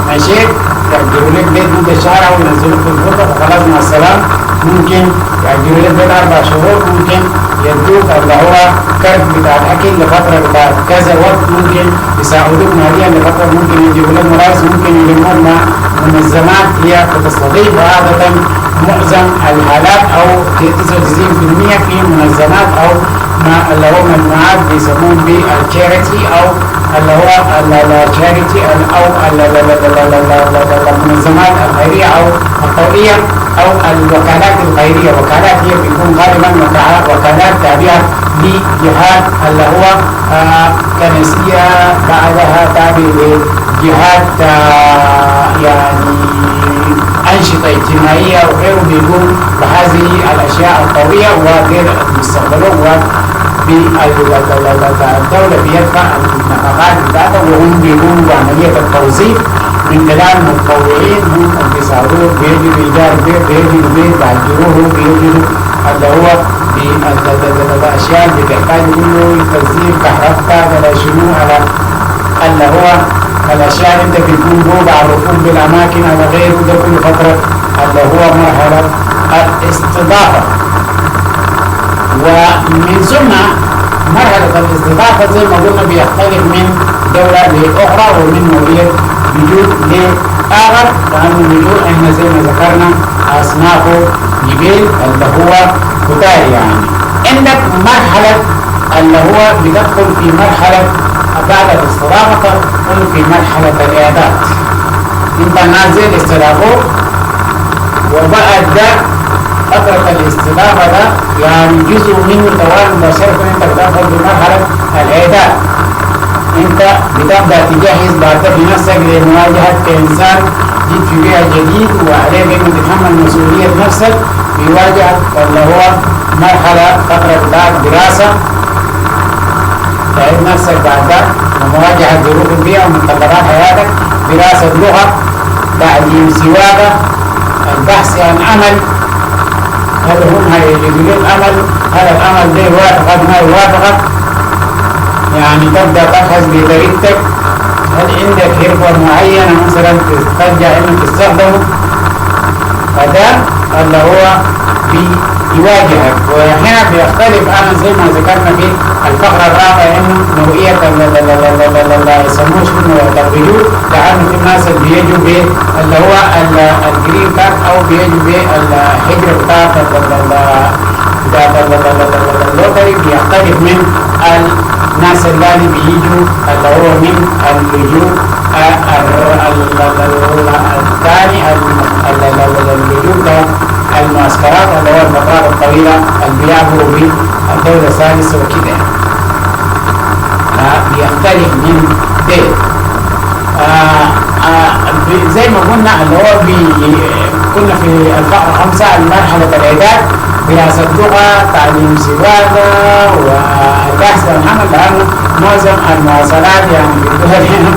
مشيت يأجروا لك بيت مدة شهر أو ينزلوك في الغرفة وخلاص مع السلامة. ممكن يأجروا لك بيت 4 شهور، ممكن يدوك اللي هو كارت بتاع الأكل لفترة بتاع كذا وقت، ممكن يساعدوك ماليا لفترة، ممكن يجيبوا لك ملابس، ممكن يلموك مع منظمات هي بتستضيف. وعادة معظم الحالات أو 99% في منظمات أو اللي هو مجموعات بيسمون بالتشاريتي أو اللي هو التشاريتي أو المنظمات الخيرية أو الطوعية أو الوكالات الخيرية. وكالات هي بيكون غالبا وكالات تابعة لجهات اللي هو كنسية، بعدها تابع لجهات يعني أنشطة اجتماعية وغيره، بيكون بهذه الأشياء القوية وغير المستقبلون. الدولة بيدفع النفقات بتاعتها، وهم بيقوموا بعملية التوظيف من خلال متطوعين هم بيساعدوه، بيجوا بإيجار بيت، بيجوا بيت بيأجروه، بيجوا اللي هو الأشياء اللي بيحتاج كله تنظيف كهرباء ولا شنو على اللي هو الأشياء اللي أنت بتقوم به بعرفوك بالأماكن على غيره. ده كل فترة اللي هو مرحلة الاستضافة. ومن ثم مرحلة الاستضافة زي ما قلنا بيختلف من دولة لأخرى ومن نوعية وجود لآخر، لأنه الوجود احنا زي ما ذكرنا أصنافه جبال اللي هو كتار. يعني عندك مرحلة اللي هو بيدخل في مرحلة بعد الاستضافة، تدخل في مرحلة الإعداد. انت نازل استضافوك وبعد ده فترة الاستضافة ده يعني جزء منه توالي مباشرة انت بتدخل في مرحلة الإعداد. انت بتبدأ تجهز بعد بنفسك لمواجهة كإنسان جيت في بيئة جديد، وعليك انك تتحمل مسؤولية نفسك بيواجهك اللي هو مرحلة فترة بتاعت دراسة، تعيد نفسك بعد ده ومواجهة ظروف البيئة ومتطلبات حياتك، دراسة لغة، تعليم سواقة، البحث عن أمل، هل هم هيجدوا لك أمل، هل الأمل ده يوافقك ما يوافقك، يعني تبدأ تبحث بطريقتك، هل عندك حرفة معينة مثلا ترجع انك تستخدمه. فده اللي هو بيواجهك. وهنا بيختلف انا زي ما ذكرنا في الفقرة الرابعة انه نوعية اللي يسموه شنو التقبيلوه، لانه في الناس اللي بيجوا به اللي هو الجرين كارد او بيجوا به الهجرة بتاعت اللوتري، بيختلف من الناس اللي بيجوا اللي هو من اللجوء الثاني، اللجوء المعسكرات اللي هو الفترات الطويلة اللي بيعبروا بالدولة الثالثة وكده. بيختلف من ده. زي ما قلنا اللي هو كنا في الفقرة 5 مرحلة الإعداد، دراسة لغة، تعليم سواقة، والبحث عن عمل، لأنه معظم المواصلات يعني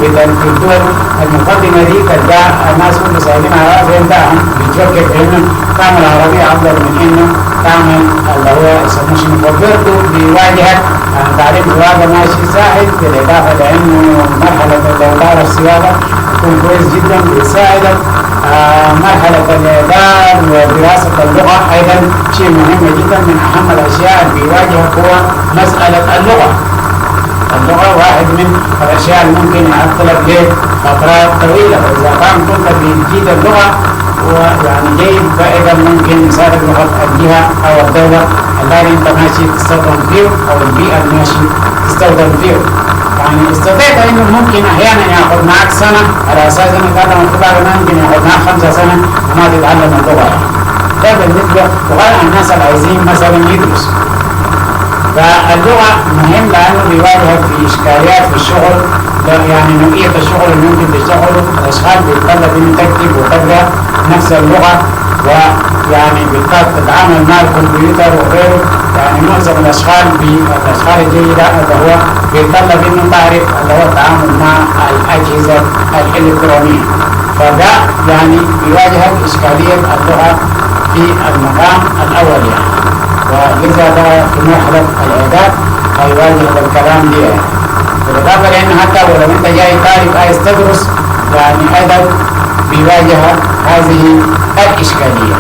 في الدول المقدمة دي تلقى الناس كلهم سائلين على رأسهم، انت بتفكر في انه تعمل عربية أفضل من انه تعمل اللي هو يسموه شنو. فبرضه بيواجهك تعليم سواقة ماشي سهل، بالإضافة لأنه مرحلة لو تعرف سواقة تكون كويس جدا بيساعدك. مرحلة الإعداد ودراسة اللغة أيضا شيء مهم جدا، من أهم الأشياء اللي بيواجهك هو مسألة اللغة. اللغة واحد من الأشياء اللي ممكن يعطلك لفترات طويلة، وإذا كان كنت بتجيد اللغة ويعني جيد فإذا ممكن يساعد اللغة الجهة أو الدولة التي أنت ماشي تستخدم فيه أو البيئة اللي ماشي تستخدم فيه. يعني استطعت إنه ممكن أحيانا يأخذ معك سنة على أساس إنه هذا المفروض ممكن يأخذ معك 5 سنة وما تتعلم اللغة. ده بالنسبة وغير الناس اللي عايزين مثلا يدرسوا. فاللغة مهم لأنه بيواجهك في إشكاليات في الشغل، يعني نوعية الشغل اللي ممكن تشتغله الأشغال بيتطلب إنك تكتب وتقرأ نفس اللغة، ويعني بتتعامل مع الكمبيوتر وغيره. يعني معظم الأشغال الجيدة اللي هو بيتطلب إنه تعرف اللي هو التعامل مع الأجهزة الإلكترونية. فده يعني بيواجهك إشكالية اللغة في المقام الأول يعني. ولذا ده في مرحلة الإعداد هيواجه الكلام دي يعني. بالإضافة لأن حتى ولو أنت جاي طالب عايز تدرس يعني أيضا بيواجه هذه الإشكالية.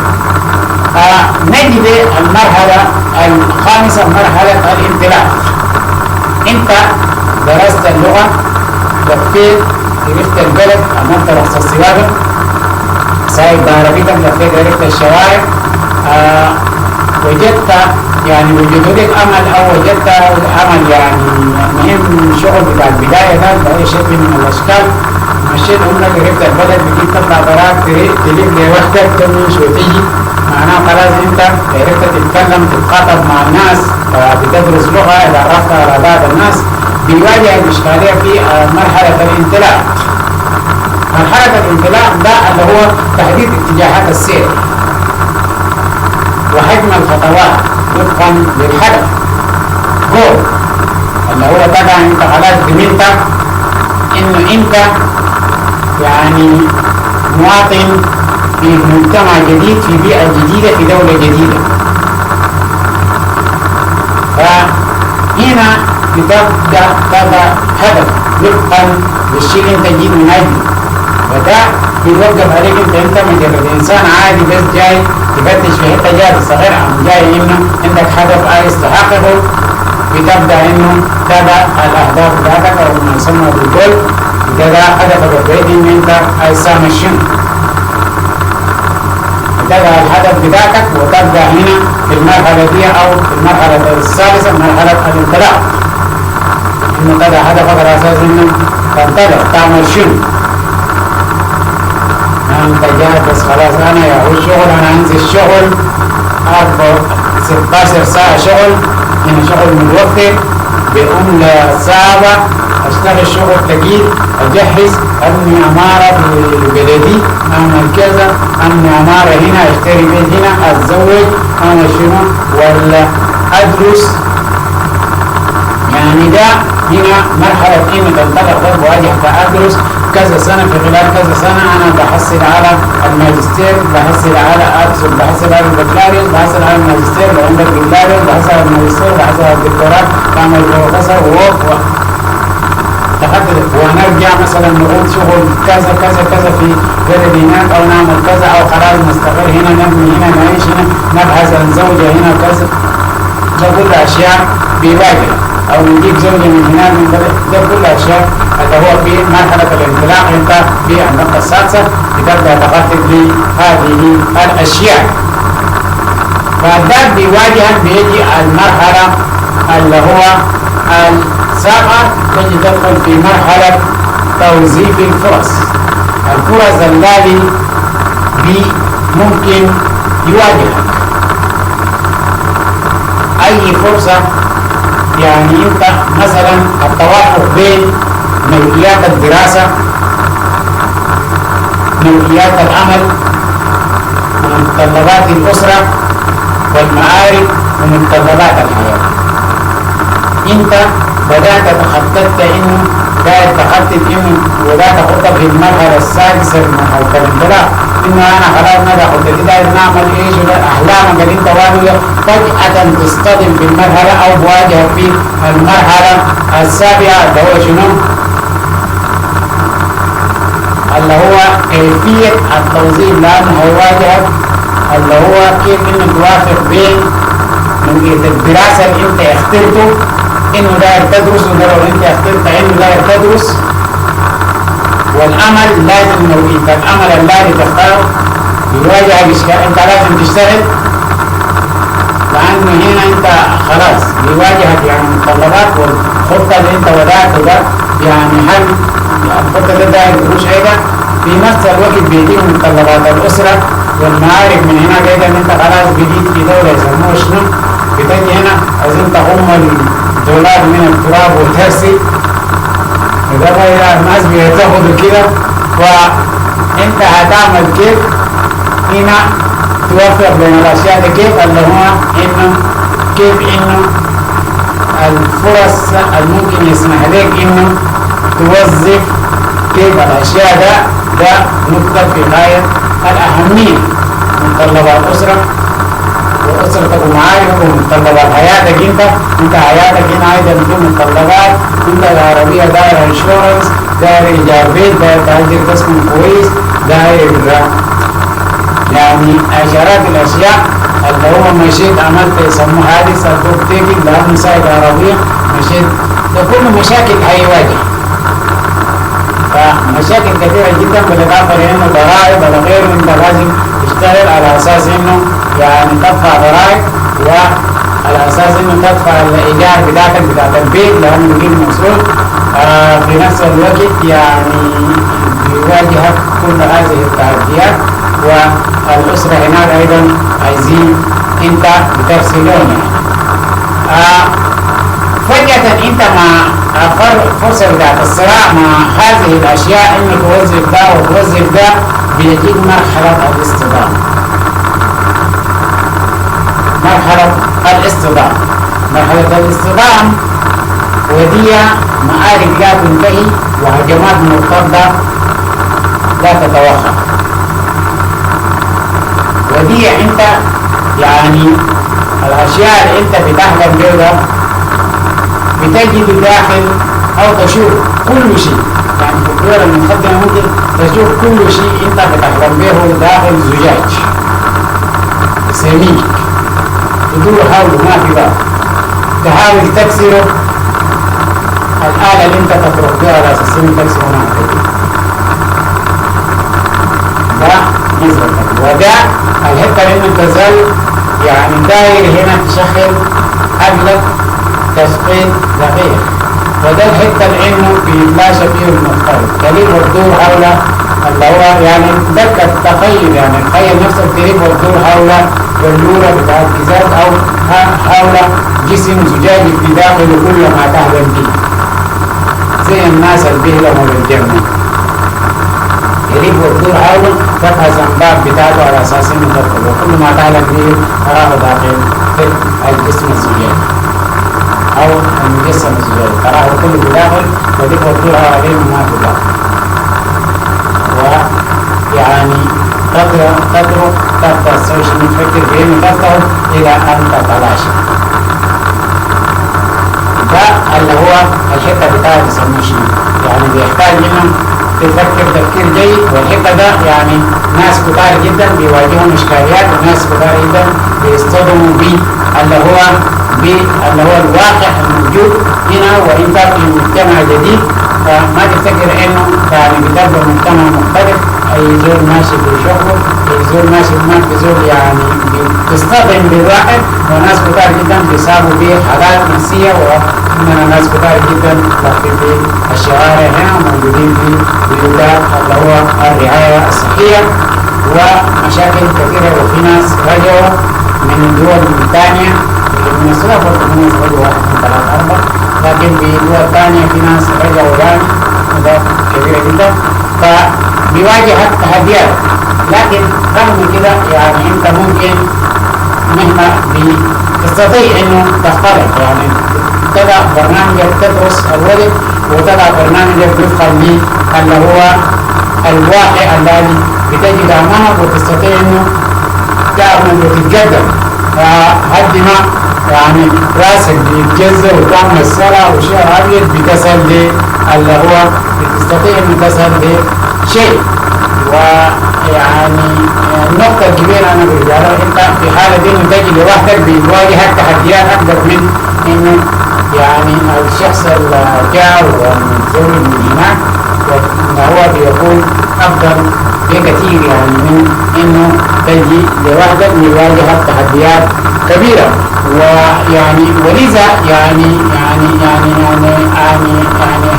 نجد المرحلة الخامسة مرحلة الانطلاق. أنت درست اللغة، لفيت عرفت البلد، عملت رخصة السواقة، سايق بعربيتك، لفيت عرفت الشوارع، وجدت يعني وجدوا لك امل او وجدت امل يعني مهم شغل بتاع البدايه ده باي شكل من الاشكال. مشيت عمرك عرفت البلد، بتجيب تطلع براك تلف لوحدك تمشي وتيجي، معناه خلاص انت عرفت تتكلم تتخاطب مع الناس، بتدرس لغه اذا عرفت على بعض الناس. بيواجه الاشكاليه في مرحله الانطلاق. مرحله الانطلاق ده اللي هو تحديد اتجاهات السير وحجم الخطوات وفقا للهدف جول، اللي هو طبعا انت خلاص ضمنت انه انت يعني مواطن في مجتمع جديد في بيئة جديدة في دولة جديدة. فهنا بتبدأ هذا هدف وفقا للشيء اللي انت جيت من اجله، وده بيوقف عليك انت مجرد انسان عادي بس جاي تفتش في حته جاي صغير عم جاي انه عندك هدف عايز تحققه. بتبدا انه تبع الاهداف بتاعتك او ما يسمى بالجول، بتبدا هدفك البعيد ان انت عايز تعمل شنو، تبع الهدف بتاعتك وتبدا هنا في المرحله دي او في المرحله الثالثه مرحله الانطلاق، انه تبع هدفك على اساس انه تنطلق تعمل شنو. انت جاي بس خلاص انا يا هو الشغل انا انزل شغل 16 ساعة شغل، هنا شغل متوفر بقوم لساعة اشتغل شغل تقيل، اجهز ابني عمارة في بلدي، اعمل كذا، ابني عمارة هنا، اشتري بيت هنا، اتزوج، انا شنو ولا ادرس. يعني ده هنا مرحلة انك تنطلق بواجهك ادرس كذا سنة، في خلال كذا سنة أنا بحصل على الماجستير، بحصل على البكالوريوس، بحصل على الماجستير، لو عندك بكالوريوس بحصل على الماجستير، بحصل على الدكتوراه، بعمل بروفيسور تحدد ونرجع مثلا نقول شغل كذا كذا كذا في بلد هناك أو نعمل كذا أو خلاص نستقر هنا نبني هنا نعيش هنا نبحث عن زوجة هنا كذا. ده كل أشياء بيواجه أو نجيب زوجة من هناك من بلد، ده كل أشياء اللي هو في مرحلة الانطلاق. انت في النقطة السادسة بتبدأ تخطط لهذه الأشياء. فده بيواجهك بيجي المرحلة اللي هو السابعة، تجي تدخل في مرحلة توظيف الفرص. الفرص التي ممكن يواجهك أي فرصة. يعني انت مثلا التوافق بين نوعيات الدراسة، نوعيات العمل، ومتطلبات الأسرة والمعارف ومتطلبات الحياة. انت بدأت تخططت انه بدأت تخطط انه وبدأت تخطط في المرحلة السادسة من مرحلة الانطلاق، انه انا خلاص ماذا خطتي داير نعمل ايش احلامك اللي انت واجهه فجأة تصطدم في المرحلة او بواجهك في المرحلة السابعة اللي هو شنو؟ اللي هو كيفية التوظيف، لأنه هيواجهك اللي هو كيف انك توافق بين نوعية الدراسة اللي انت اخترته انه داير تدرس، ولو انت اخترت انه داير تدرس، والامل لازم لو انت الامل الذي تختاره بيواجهك اشكال، انت لازم تشتغل، لانه هنا انت خلاص بيواجهك يعني متطلبات، والخطه اللي انت وضعته ده يعني هل الخطه ده داير قروش ايضا، في نفس الوقت بيجيب متطلبات الاسره والمعارف من هنا ايضا، انت خلاص بديت في دوله يسموها شنو، بتجي هنا عايزين تقوم الدولار من التراب وترسي، وده بقى الناس بيتاخدوا كده، فانت هتعمل كيف هنا توفق بين الاشياء دي، كيف اللي هو انه كيف انه الفرص الممكن يسمح لك انه توظف كيف الاشياء ده نقطة في غاية الاهمية، متطلبات الاسرة واسرتك ومعارفك ومتطلبات حياتك، انت حياتك هنا ايضا في متطلبات، انت العربية داير انشورنس، داير ايجار بيت، داير تأجر تسكن كويس، داير يعني عشرات الاشياء اللي هو مشيت عملت يسموه حادث الدوك تيكت لانه سايق عربية مشيت، ده كله مشاكل هيواجه، فمشاكل كثيرة جدا، بالاضافة لانه ضرائب ولا غيره، انت لازم تشتغل على اساس انه يعني تدفع ضرائب، وعلى اساس انه تدفع الايجار بتاعتك بتاعت البيت لانه بيجيب مسؤول، في نفس الوقت يعني بيواجهك كل هذه التحديات، والاسره هناك ايضا عايزين انت بتفصلون يعني. فجأة انت مع فرصة بتاعت الصراع مع هذه الاشياء، انك توظف ده وتوظف ده، بيجيب مرحلة الاصطدام. مرحلة الاصطدام ودي معارك لا تنتهي وهجمات مرتدة لا تتوقف، ودي انت يعني الاشياء اللي انت بتحلم بها بتجد داخل او تشوف كل شيء، يعني في الدول المتقدمة ممكن تشوف كل شيء انت بتحلم به داخل زجاج سميك، تدور حوله ما في باب، تحاول تكسره، الآلة اللي انت تترك بها على اساس انك تكسره ما في، ده نظرتك، وده الحته اللي انت تزال يعني داير هنا تشغل عقلك تشغيل دقيق، وده الحته اللي انه بيتلاشى فيه المختلف، تلف وتدور حول اللي هو يعني ده التخيل، يعني تخيل نفسك تلف وتدور حول بلوره بتاعت ازاز او حول جسم زجاجي في داخله كل ما تهدم به، زي الناس اللي بيهلموا بالجنه، يلف وتدور حوله تفحص الباب بتاعته على اساس انه تدخل، وكل ما تعلم به تراه داخل في الجسم الزجاجي او المجسم الزجاجي، تراه كله بداخل ويلف وتدور عليه ما في داخل، ويعني تترك تبقى السوشيال تفكر بانه تفتح الى ان تتلاشى. ده اللي هو الحته بتاعت يسموه شيء، يعني بيحتاج انه تفكر تفكير جيد، والحته ده يعني ناس كتار جدا بيواجههم اشكاليات، وناس كتار جدا بيصطدموا به اللي هو الواقع الموجود هنا، وانت في مجتمع جديد، فما تفتكر انه يعني بتبقى مجتمع مختلف، اي زول ماشي في شغله، اي زول ماشي هناك بزول يعني بيصطدم بالواقع، وناس كتار جدا بيصابوا بحالات نفسيه، وعندنا ناس كتار جدا واقفين في الشوارع هنا موجودين في بيوتات اللي هو الرعايه الصحيه، ومشاكل كثيره، وفي ناس رجعوا من الدول الثانيه من السنة برضه في ناس رجعوا 1 2 3 4، لكن في دول ثانيه في ناس رجعوا يعني ده كبيره جدا، فبيواجهك تحديات، لكن رغم كده يعني انت ممكن مهما بتستطيع انه تختلف، يعني تضع برنامجك تدرس اولي وتضع برنامجك وفقا اللي هو الواقع الذي بتجد امامك، وتستطيع انه تعمل وتتقدم، فحد ما يعني راسك بيتجزء وتعمل صلاة وشيء ابيض بتصل اللي هو بتستطيع انه تصل لشيء. ويعني النقطة الكبيرة انا برجع لها، انت في حالة انه تجي لوحدك بيواجهك تحديات اكبر من انه يعني الشخص اللي جاء ومتزوج من هناك هو بيكون أفضل بكثير يعني من إنه تجي لوحدك لواجهة تحديات كبيرة. ويعني ولذا يعني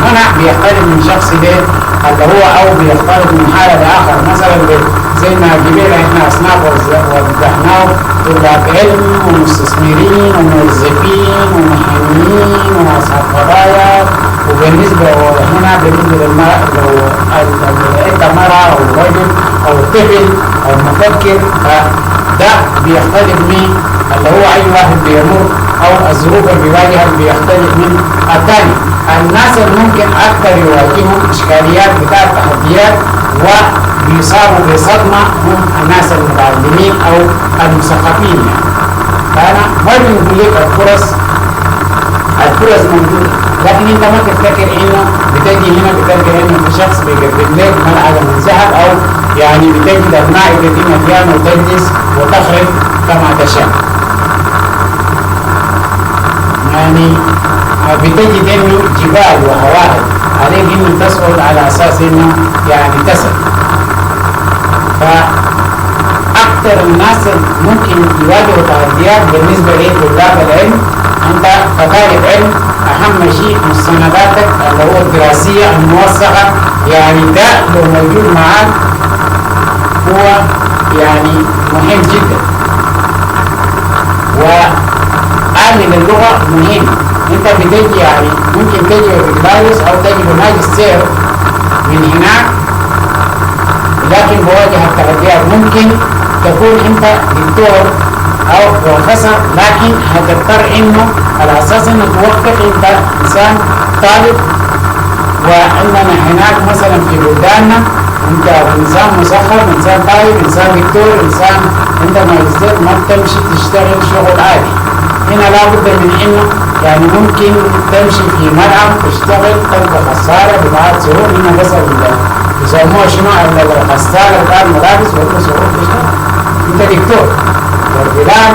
هنا بيختلف من شخص ليه اللي هو أو بيختلف من حالة لآخر. مثلا زي ما جبنا احنا أصناف وضحناه طلاب علم ومستثمرين وموظفين ومحامين وأصحاب قضايا. وبالنسبة هنا بالنسبة للمرأة لو انت مرأة أو رجل أو طفل أو مفكر ده بيختلف من اللي هو أي واحد بيمر أو الظروف اللي بيواجهها بيختلف من الثاني. الناس اللي ممكن أكثر يواجههم إشكاليات بتاعت تحديات وبيصابوا بصدمة هم الناس المتعلمين أو المثقفين يعني. فأنا ما بنقول لك الفرص موجودة، لكن انت ما تفتكر انه بتجي هنا بتلقى انه في شخص بيقدم لك ملعقة من ذهب او يعني بتجد ابناء الذين فيها وتجلس وتخرج كما تشاء. يعني بتجد انه جبال وهواء عليك انه تسقط على اساس انه يعني تسد. فاكثر الناس ممكن يواجهوا تحديات بالنسبة لطلاب العلم. انت كطالب علم اهم شيء مستنداتك اللي هو الدراسية الموثقة، يعني ده لو موجود معاك هو يعني مهم جدا. وعامل اللغة مهم. انت بتجي يعني ممكن تجي بكالوريوس او تجي بماجستير من هناك، لكن بواجه التحديات. ممكن تكون انت دكتور او بروفيسور، لكن هتضطر انه على اساس انه توقف انت انسان طالب. واننا هناك مثلا في بلداننا انت انسان مثقف، انسان طالب، انسان دكتور، انسان انت ماجستير، ما بتمشي تشتغل شغل عادي. هنا لابد من انه يعني ممكن تمشي في ملعب تشتغل تلقى خسارة بتاعت سرور. هنا بس يسموها شنو الخسارة بتاعت ملابس ولا سرور تشتغل. انت دكتور والبلاد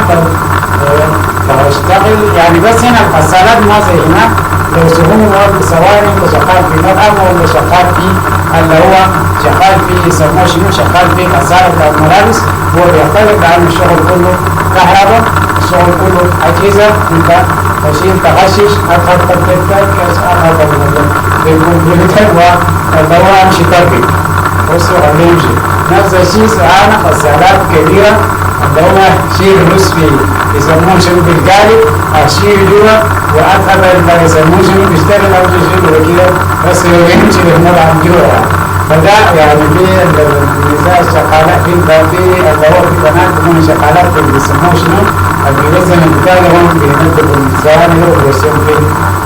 فاشتغل يعني. بس هنا الغسالات ما زي هناك. لو سهم ولا ثواني انت شغال في مطعم ولا شغال في اللي هو شغال في يسموه شنو شغال في غسالة بتاعت ملابس، هو بيختلف عن الشغل كله كهرباء، الشغل كله أجهزة. انت تشيل تغشش أخذت الكتاب أخذت بالكمبيوتر واللي هو أمشي تربي وصل يمشي. نفس الشيء ساعات غسالات كبيرة اللي هو شيل رز في يسموه شنو بالقالب، أشيل جوا وأدخل اللي يسموه شنو بيشتغل أو يشيل كده بس يمشي للملعب جوا. فده يعني في النساء الشغالات في اللي هو في بنات هم شغالات اللي بيسموه شنو اللي بيوزن البتاع هم بينزلوا الميزان ويوزنوا في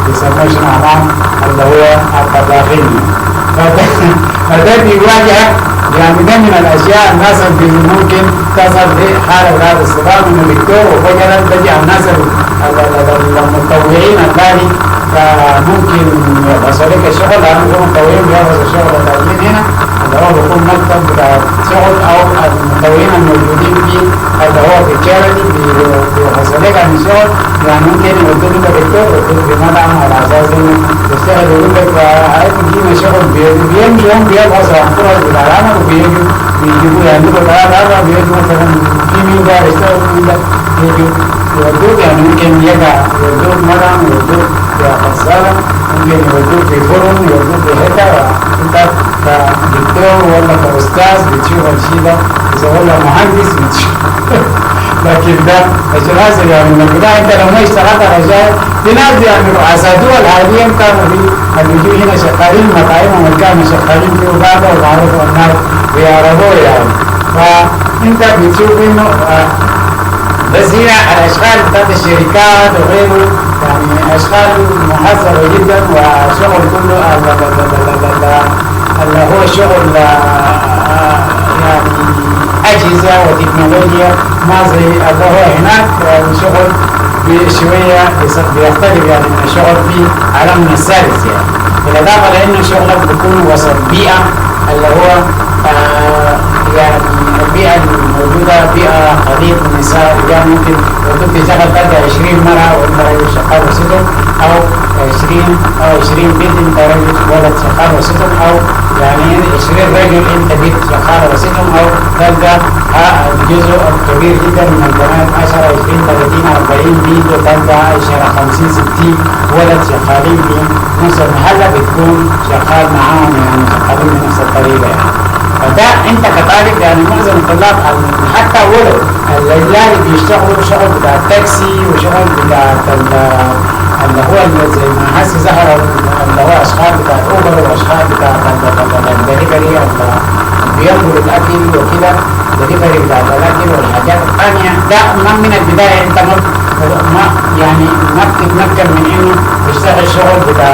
بيسموه شنو أمام اللي هو الطباخين. فده بيواجه يعني ده من الاشياء الناس اللي ممكن تصل لحاله هذا الصدام من الدكتور، وفجاه تجي الناس المتطوعين الثاني فممكن يبحثوا لك الشغل لانهم هم متطوعين بيبحثوا الشغل التاجرين هنا اللي هو بيكون مكتب بتاع شغل او المتطوعين الموجودين في اللي هو في الشارتي بيبحثوا لك عن الشغل. يعني ممكن يودوك انت دكتور يودوك في مطعم على اساس انه تشتغل يقول لك هيجينا شغل بيمشوا هم بيبحثوا عن فرص بتاع العمل وبيجيبوا يعملوا ثلاثة بيجوا مثلا في مين ده يشتغل مين ده يجوا يودوك. يعني ممكن يودوك مطعم يودوك في غسالة، ممكن يودوك في فرن يودوك في حتة. انت كدكتور ولا كأستاذ بتشوف الشيء ده، إذا ولا مهندس بتشوف لكن ده الجهاز يعني من البداية انت لو ما اشتغلت رجال في ناس يعني رؤساء دول حاليا كانوا في الوجوه هنا شغالين مطاعمهم كانوا شغالين في وبابا ومعروف الناس بيعرفوه يعني. فانت بتشوف انه بس هي الاشغال بتاعت الشركات وغيره يعني اشغال محصرة جدا، وشغل كله اللي هو شغل يعني أجهزة وتكنولوجيا ما زي اللي هو هناك. الشغل بشوية بيختلف يعني من الشغل في عالمنا الثالث يعني. بالإضافة لأنه شغلك بيكون وسط بيئة اللي هو يعني البيئة الموجودة بيئة خليط من نساء رجال ممكن لو كنت تشتغل تلقى 20 مرة وانت راجل شغال وسطهم، او 20 بنت انت راجل ولد شغال وسطهم، او يعني 20 رجل انت بنت شغال وسطهم، او تلقى جزء كبير جدا من البنات 10 20 30 40 بنت، وتلقى 10 50 60 ولد شغالين في نفس المحلة بتكون شغال معاهم، يعني شغالين بنفس الطريقة يعني. فده انت كطالب يعني معظم الطلاب حتى ولو الرجال بيشتغلوا شغل بتاع التاكسي وشغل بتاع اللي هو زي ما هسه ظهر اللي هو اشغال بتاع اوبر واشغال بتاع الدليفري اللي بينقل الاكل وكده، الدليفري بتاع الاكل والحاجات الثانيه، ده ما من البدايه انت ما يعني ما بتتمكن من انه تشتغل شغل بتاع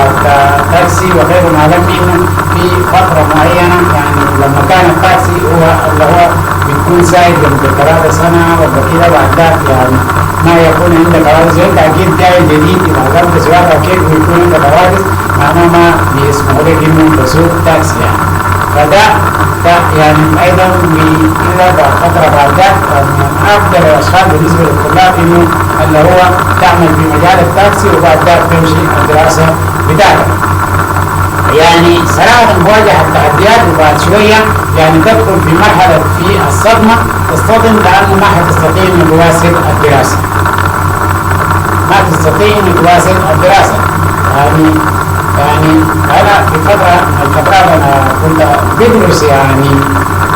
تاكسي وغيره، ما لم انه في فتره معينه، يعني لما كان التاكسي هو اللي هو بتكون سايق لمده 3 سنة ولا كده، بعد ذاك يعني ما يكون عندك حوادث، وانت اكيد جاي جديد اذا قمت سواقه كيف بيكون عندك حوادث، معناه ما بيسمحوا لك انه تسوق تاكسي يعني. فده يعني ايضا الا بعد فتره بعد ذاك من افضل الاشغال بالنسبه للطلاب انه اللي هو تعمل في مجال التاكسي وبعد ذاك تمشي الدراسه بتاعتك. يعني صراحه مواجهه التحديات وبعد شويه يعني تدخل في مرحله في الصدمه، تصطدم لانه ما حتستطيع ان تواصل الدراسه. ما تستطيع ان تواصل الدراسه. يعني انا في فتره من الفترات انا كنت بدرس، يعني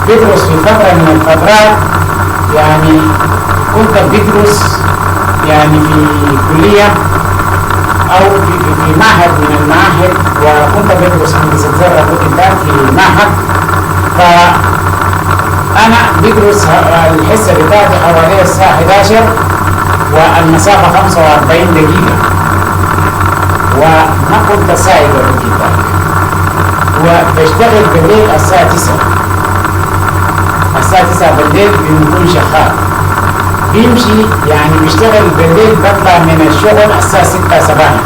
بدرس في فتره من الفترات، يعني كنت بدرس يعني في كليه او في معهد من المعاهد، وكنت بدرس هندسه زراعه وانتاج في معهد. فانا بدرس الحصه بتاعتي حوالي الساعه 11 والمسافه 45 دقيقه، وما كنت سايق بالكتاب، وبشتغل بالليل الساعة 9. الساعة 9 بالليل بنكون شغال، بيمشي يعني بيشتغل بالليل، بطلع من الشغل الساعة 6 صباحا.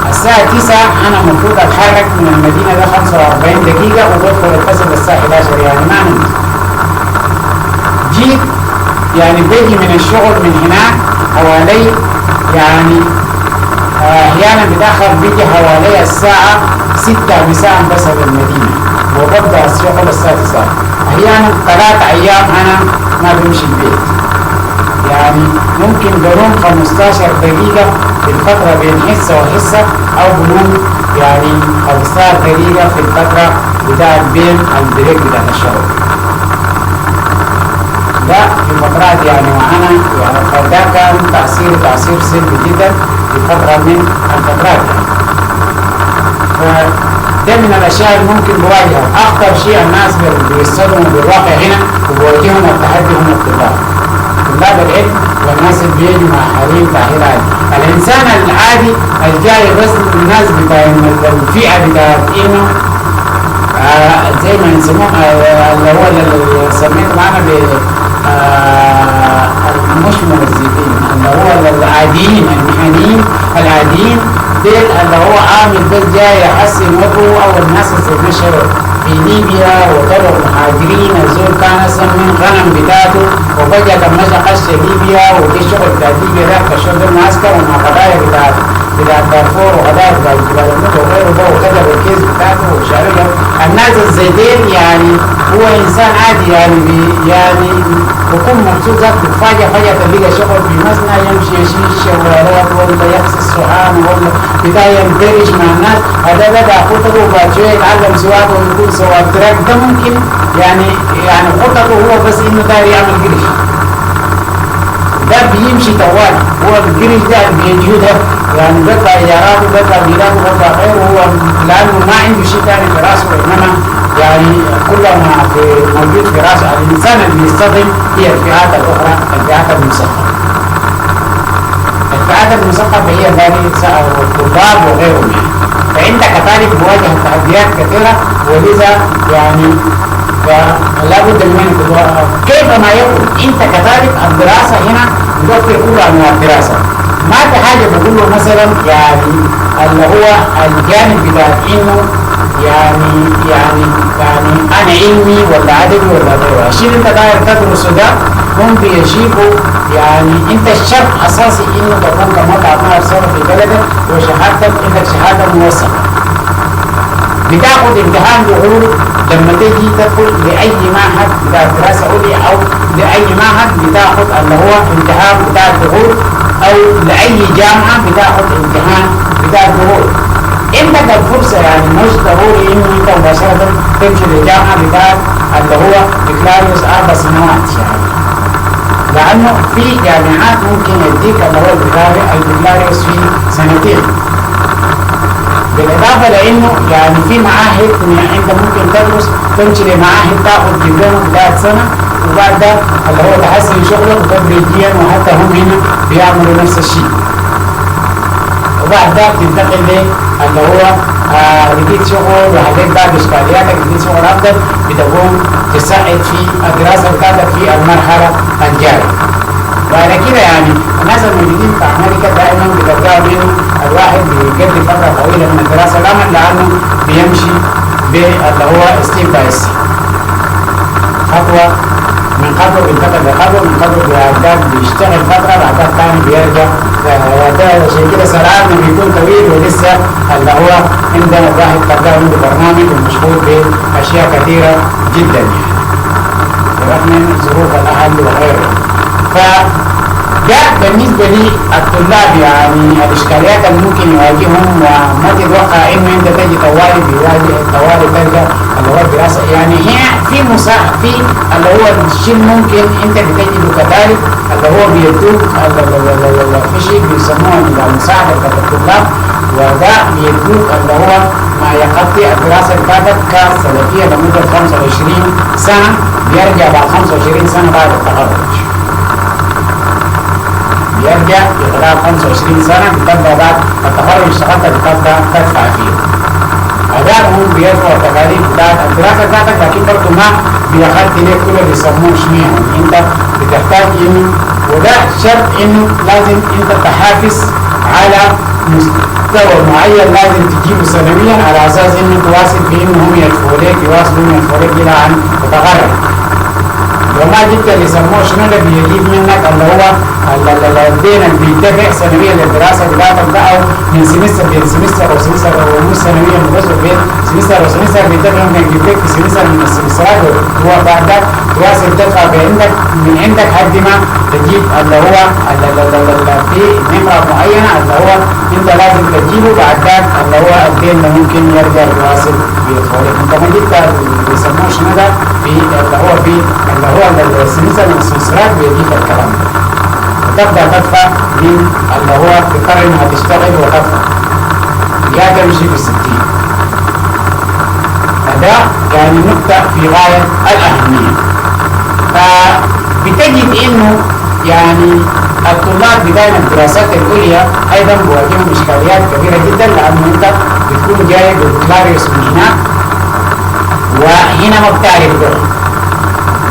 الساعة 9 أنا المفروض أتحرك من المدينة ده 45 دقيقة وبدخل الفصل الساعة 11، يعني ما نمت. جيت يعني بيجي من الشغل من هناك حوالي يعني احيانا بتاخر بيجي حوالي الساعة 6 مساء بصل المدينة، وببدأ الشغل الساعة 9. احيانا 3 ايام انا ما بمشي البيت، يعني ممكن بنوم 15 دقيقة في الفترة بين حصة وحصة، او بنوم يعني 15 دقيقة في الفترة بتاعت بين البريك بتاع الشغل. ده في فترات يعني، وانا يعني فده كان تأثير سلبي جدا في فترة من الفترات يعني. فده من الاشياء اللي ممكن بواجهها. اخطر شيء الناس بيصطدموا بالواقع هنا وبواجههم التحدي هم طلاب العلم والناس اللي بيجوا مع حريم تأهيل عادي. الانسان العادي الجاي بس الناس بتاع الفئة بتاعت انه زي ما نسموه اللي هو اللي سميته معنا مش موظفين، اللي هو العاديين المهنيين العاديين، ديل اللي هو عامل بس جاي يحسن وضعه، او الناس اللي نشروا في ليبيا وطلعوا مهاجرين، الزول كان اصلا من غنم بتاعته وفجأة لما خش ليبيا ودي شغل بتاع ليبيا ده كشغل معسكر ومع قضايا بتاع دارفور وقضايا بتاع جبال النور وغيره ده، وكتب الكيس بتاعته وشاركه. الناس الزيتين يعني هو انسان عادي يعني بكون مبسوط ذات بتفاجئ فجأة تلقى شغل في مصنع، يمشي يشيل شوارات ولا يغسل الصحان ولا بتاع يندرج مع الناس. هذا بدا خططه وبعد شويه يتعلم سواقه ويكون سواق تراك. ده ممكن يعني خططه هو بس انه داير يعمل قرش، ده بيمشي طوال. هو القرش ده بيجيه ده يعني بيطلع ايجاراته بيطلع ميلاده بيطلع غيره، هو لانه ما عنده شيء ثاني في راسه، انما يعني كل ما في موجود في راسه. الانسان اللي بيصطدم هي الفئات الاخرى، الفئات المثقفه. الفئات المثقفه هي ذلك الطلاب وغيرهم يعني. فانت كطالب مواجهه تحديات كثيره، ولذا يعني فلا بد من كيفما يكون انت كطالب الدراسه هنا نوفر كل انواع الدراسه. ما في حاجه بقول له مثلا يعني اللي هو الجانب بتاع انه يعني انا علمي ولا ادبي ولا غيره. الشيء اللي انت داير تدرسه ده هم بيشيفوا يعني انت الشرط اساسي انه تكون كموقع ما سنه في بلدك وشهادتك عندك شهاده موثقه. بتاخد امتحان دخول لما تيجي تدخل لاي معهد بتاع دراسه عليا او لاي معهد بتاخد اللي هو امتحان بتاع الدخول، او لاي جامعه بتاخد امتحان بتاع الدخول. عندك الفرصه يعني مش ضروري انه انت مباشره تمشي للجامعه بتاع اللي هو بكالوريوس 4 سنوات يعني، لانه في جامعات ممكن يديك اللي هو البكالوريوس في 2 سنين. بالاضافه لانه يعني في معاهد انت ممكن تدرس تمشي لمعاهد تاخذ دبلومه بتاعت سنه، وبعد ده اللي هو تحسن شغلك وتدريجيا، وحتى هم هنا بيعملوا نفس الشيء. وبعد ده تنتقل اللي هو لقيت شغل وحليت بعد اشكالياتك لقيت شغل افضل، بتقوم تساعد في الدراسه بتاعتك في المرحله الجايه. وعلى كده يعني الناس الموجودين في امريكا دائما بتلقاهم انه الواحد بيقضي فتره طويله من الدراسه لانه بيمشي باللي هو ستيب باي ستيب، خطوه من خطوه بينتقل لخطوه من خطوه، بعد بيشتغل فتره بعد ثاني بيرجع. ده عشان كده سرعان ما بيكون طويل ولسه اللي هو عندنا الواحد تلقاه عنده برنامج ومشغول باشياء كثيره جدا يعني رغم ظروف الاهل وغيره. فده بالنسبه للطلاب يعني الاشكاليات اللي ممكن يواجههم، وما تتوقع انه انت تجي طوالي بيواجه طوالي تلقى اللي هو الدراسه يعني هي في في اللي هو الشيء ممكن انت بتجده كذلك اللي هو بيدوك في شيء بيسموه المساعده بتاعت الطلاب، وده بيدوك اللي هو ما يغطي الدراسه بتاعتك كسلفيه لمده 25 سنه، بيرجع بعد 25 سنه بعد التخرج. بيرجع في خلال 25 سنه بتبدا بعد التخرج اشتغلت بتبدا تدفع فيه. هذا هم بيرفعوا التكاليف بتاعت الدراسه بتاعتك، لكن برضه ما بيغطي لك كل اللي بيسموه شميع. انت بتحتاج انه وده شرط انه لازم انت تحافظ على مستوى معين لازم تجيبه سنويا على اساس انه تواصل في انهم يدفعوا لك يدفعوا لك الى ان تتغرب. وما جبت اللي يسموه شنو اللي بيجيب منك اللي هو الدين اللي بيدفع سنويا للدراسه بتاعتك ده، او من سمستر بين سمستر او سمستر او مش سنويا متوسط بين سمستر او سمستر بيدفع ممكن يجيب لك في سمستر من السمسترات، هو بعد ده تواصل تدفع بعندك من عندك لحد ما تجيب اللي هو في نمره معينه اللي هو انت لازم تجيبه، بعد ذاك اللي هو الدين اللي ممكن يرجع يواصل بيدخل. انت ما جبت اللي يسموه شنو ده في اللي هو السمستر من السمسترات بيجيب الكلام ده، وتبدا تدفع من اللي هو تضطر انها تشتغل وتدفع يا تمشي في 60. هذا يعني نقطه في غايه الاهميه. فبتجد انه يعني الطلاب بداية الدراسات العليا ايضا بيواجههم اشكاليات كبيره جدا، لانه انت بتكون جاي بكالوريوس من هناك وهنا ما بتعرف لغه،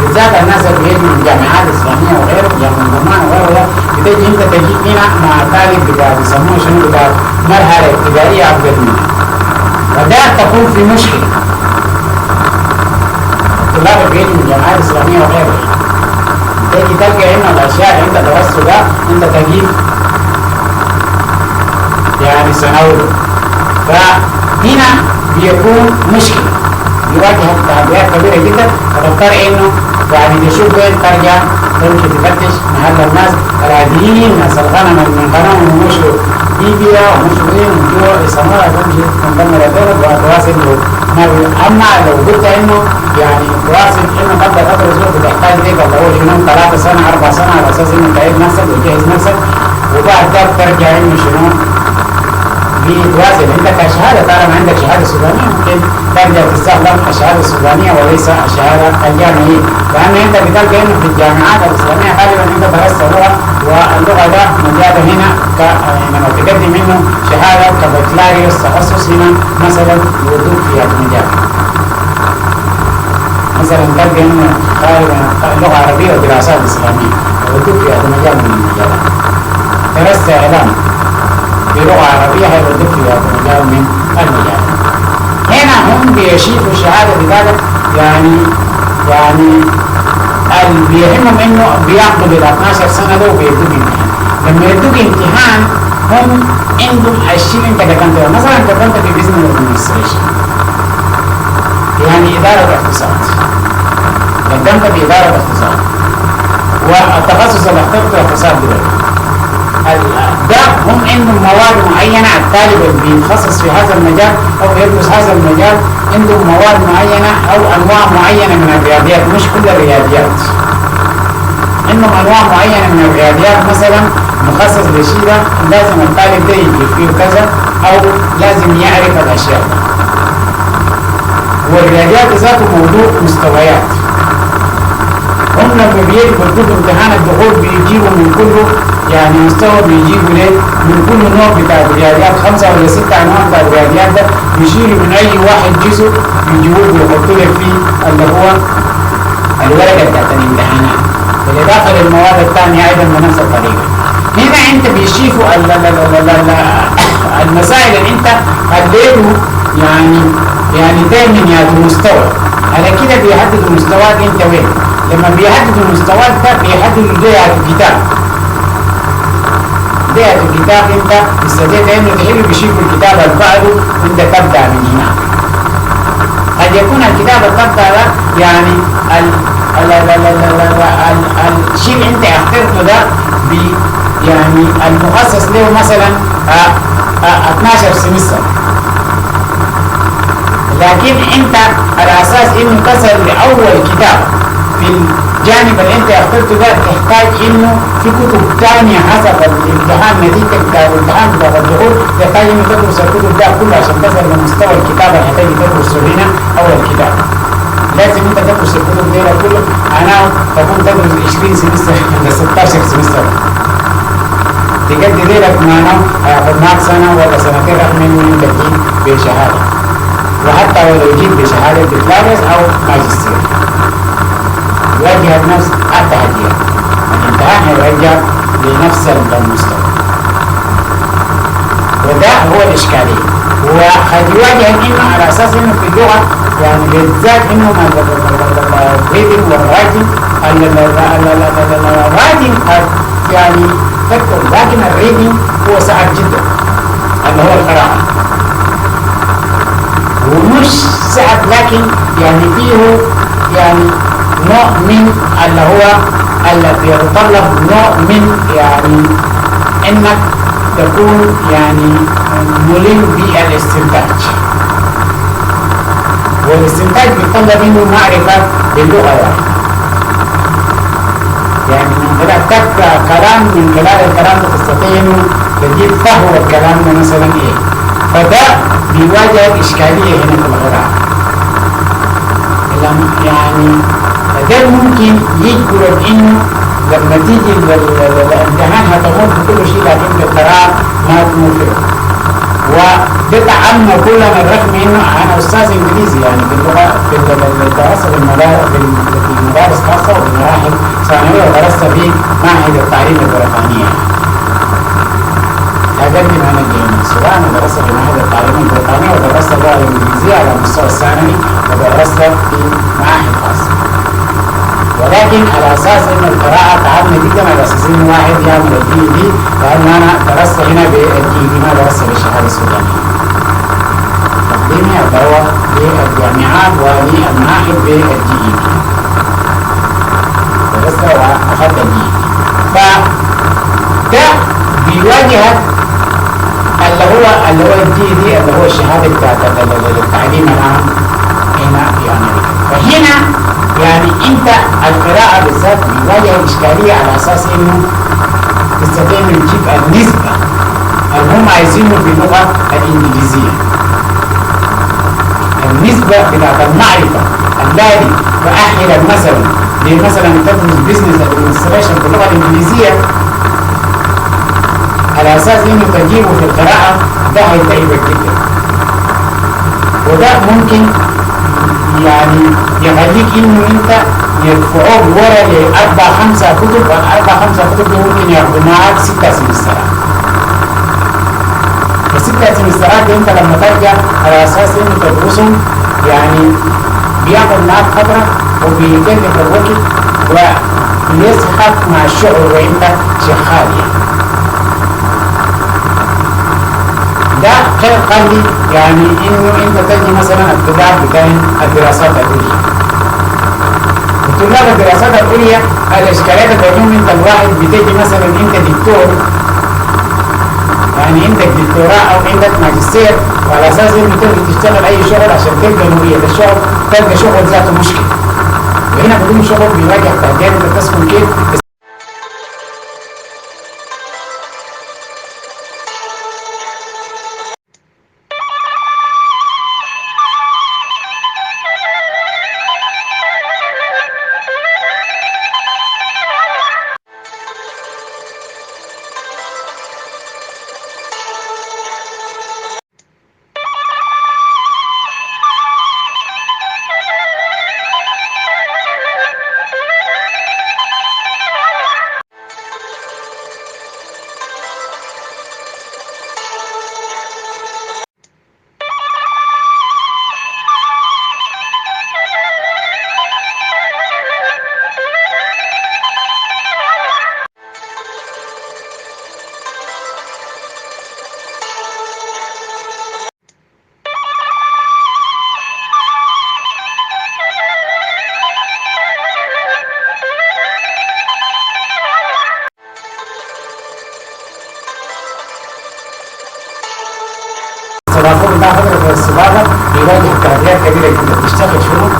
بالذات الناس اللي بيجوا من الجامعات الاسلاميه وغيره يعني من ضمان وغيره، بتجي انت تجي هنا مع طالب بتاع بيسموه شنو بتاع مرحله ابتدائيه افضل منك، وده تكون في مشكله. الطلاب اللي بيجوا من الجامعات الاسلاميه وغيره تجي تلقى انه الاشياء اللي انت درسته ده انت تجيب يعني سنوي، فهنا بيكون مشكله يواجهك تحديات كبيره جدا، فتضطر انه يعني تشوف وين ترجع تمشي تفتش محل الناس العاديين، ناس الغنم من غنمهم ومشوا ليبيا ومشوا وين وجوا يسموها تمشي تنضم لدولك وتواصل له. اما لو قلت انه يعني تواصل انه تبدا تدرس بتحتاج لك اللي هو شنو 3 سنه 4 سنه على اساس انك تعيد نفسك وتجهز نفسك، وبعد ذلك ترجع انه شنو بتواصل انت كشهاده. طالما عندك شهاده سودانيه ممكن ترجع تستخدم الشهاده السودانيه وليس الشهاده الجامعيه، لان انت بتلقى انه في الجامعات الاسلاميه غالبا انت درست لغه، واللغه ده مجاله هنا لما تقدم منه شهاده كبكالوريوس تخصص هنا مثلا يودوك في هذا المجال. مثلا تلقى انه غالبا لغه عربيه ودراسات اسلاميه يودوك في هذا المجال من المجالات. درست اعلام بلغة عربية هيودوك في هذا المجال من المجال. هنا هم بيشيفوا الشهادة بذلك يعني اللي بيهمهم انه بياخدوا بال 12 سنه ده وبيدوك امتحان. لما يدوك امتحان هم عندهم الشيء اللي انت قدمته، مثلا قدمت في بزنس ادمنستريشن يعني اداره اقتصاد، قدمت في اداره اقتصاد والتخصص اللي اخترته اقتصاد دولي. ده هم عندهم مواد معينه، الطالب اللي بيتخصص في هذا المجال او يدرس هذا المجال عندهم مواد معينه او انواع معينه من الرياضيات، مش كل الرياضيات، عندهم انواع معينه من الرياضيات. مثلا مخصص لشيء ده لازم الطالب ده يجي فيه كذا او لازم يعرف الاشياء ده. والرياضيات ذاته موضوع مستويات، هم لما بيجوا يدوك امتحان الدخول بيجيبوا من كله يعني مستوى، بيجيبوا ليه من كل نوع بتاع الرياضيات 5 ولا 6 انواع بتاع الرياضيات ده، بيشيلوا من اي واحد جزء بيجيبوه بيحطوا لك فيه اللي هو الورقه بتاعت الامتحانات اللي داخل المواد الثانيه ايضا بنفس الطريقه. هنا انت بيشوفوا المسائل اللي انت خليته يعني دايما يا مستوى، على كده بيحددوا مستواك انت وين. لما بيحددوا مستواك ده بيحددوا ده الكتاب، ده الكتاب انت استطيع انه تحل بشكل الكتاب اللي بعده وانت تبدا من هنا. قد يكون الكتاب اللي تبدا ده يعني الشيء اللي انت اخترته ده يعني المخصص له مثلا 12 سمستر، لكن انت على اساس انه تصل لاول كتاب في الجانب اللي انت اخترته ده تحتاج انه في كتب ثانيه حسب الامتحان، نتيجه بتاع الامتحان بتاع الدخول تحتاج انه تدرس الكتب ده كلها عشان تصل لمستوى الكتاب اللي هتجي تدرسه هنا اول كتاب. لازم انت تدرس الكتب دي كلها، انا تكون تدرس 20 سمستر ولا 16 سمستر، تقضي ليلك معنا هياخد معك سنه ولا سنتين رغم انه انت تجيب بشهاده، وحتى ولو جيت بشهاده بكالوريوس او ماجستير يوجه نفس التحديات، الامتحان هيوجه لنفس المستوى. وده هو الاشكاليه، وقد يواجه انه على اساس انه في اللغه يعني بالذات انه الريدنج والرايتنج، الرايتنج يعني تكتب، لكن الريدنج هو صعب جدا اللي هو القراءه، ومش صعب لكن يعني فيه يعني نوع من اللي هو اللي بيتطلب نوع من يعني انك تكون يعني ملم بالاستنتاج، والاستنتاج بيتطلب منه معرفة باللغة يعني من خلال تقرأ كلام، من خلال الكلام تستطيع انه تجيب فهو الكلام ده مثلا ايه. فده بيواجه اشكالية هنا في القراءة، يعني ده ممكن يجبرك انه لما تيجي الامتحان هتمر بكل شيء لكن القراءة ما تمر فيه. وده تعبنا كلنا رغم انه انا استاذ انجليزي يعني في اللغه في الدراسه في المدارس خاصه وفي ثانويه، ودرست في معهد التعليم البريطانيه. اقدم انا من السودان ودرست في معهد التعليم البريطانيه، ودرست اللغه الانجليزيه على المستوى الثانوي، ودرست في معاهد خاصه. ولكن على اساس ان القراءه تعبنا جدا على اساس انه واحد يعمل الدي دي، لان انا درست هنا بالدي دي ما درست بالشهاده السودانيه. تقديمي الدعوه للجامعات وللمعاهد بالدي دي. درست واخذت الدي دي. فده بيواجهك اللي هو الدي دي اللي هو الشهاده بتاعت التعليم العام هنا في امريكا. فهنا يعني انت القراءة بالذات بيواجه اشكالية على اساس انه تستطيع انه تجيب النسبة اللي هم عايزينه في اللغة الانجليزية، النسبة بتاعت المعرفة الذي تؤهلك مثلا تدرس بزنس ادمنستريشن في اللغة الانجليزية، على اساس انه تجيبه في القراءة ده هيتعبك جدا. وده ممكن يعني يخليك انه انت يدفعوك ورا لأربع خمسة كتب، والأربع خمسة كتب ممكن ياخدوا معك 6 سمسترات. ال6 سمسترات دي انت لما ترجع على اساس انه تدرسهم يعني بياخد معك فترة وبيكلف الوقت ويسحق مع الشغل وانت شغال ده غير قلبي انه انت تجي مثلا الطلاب بتاع الدراسات العليا. طلاب الدراسات العليا الاشكالات بينهم انت الواحد بتجي مثلا انت دكتور، عندك دكتوراه او عندك ماجستير، وعلى اساس انه تقدر تشتغل اي شغل عشان تلقى نوعيه الشغل، تلقى شغل ذاته مشكله. وهنا بدون شغل بيواجه تحديات انت تسكن كيف. الصداقات بتاع فترة الصباغة بيواجه تحديات كبيرة جدا. تشتغل شغل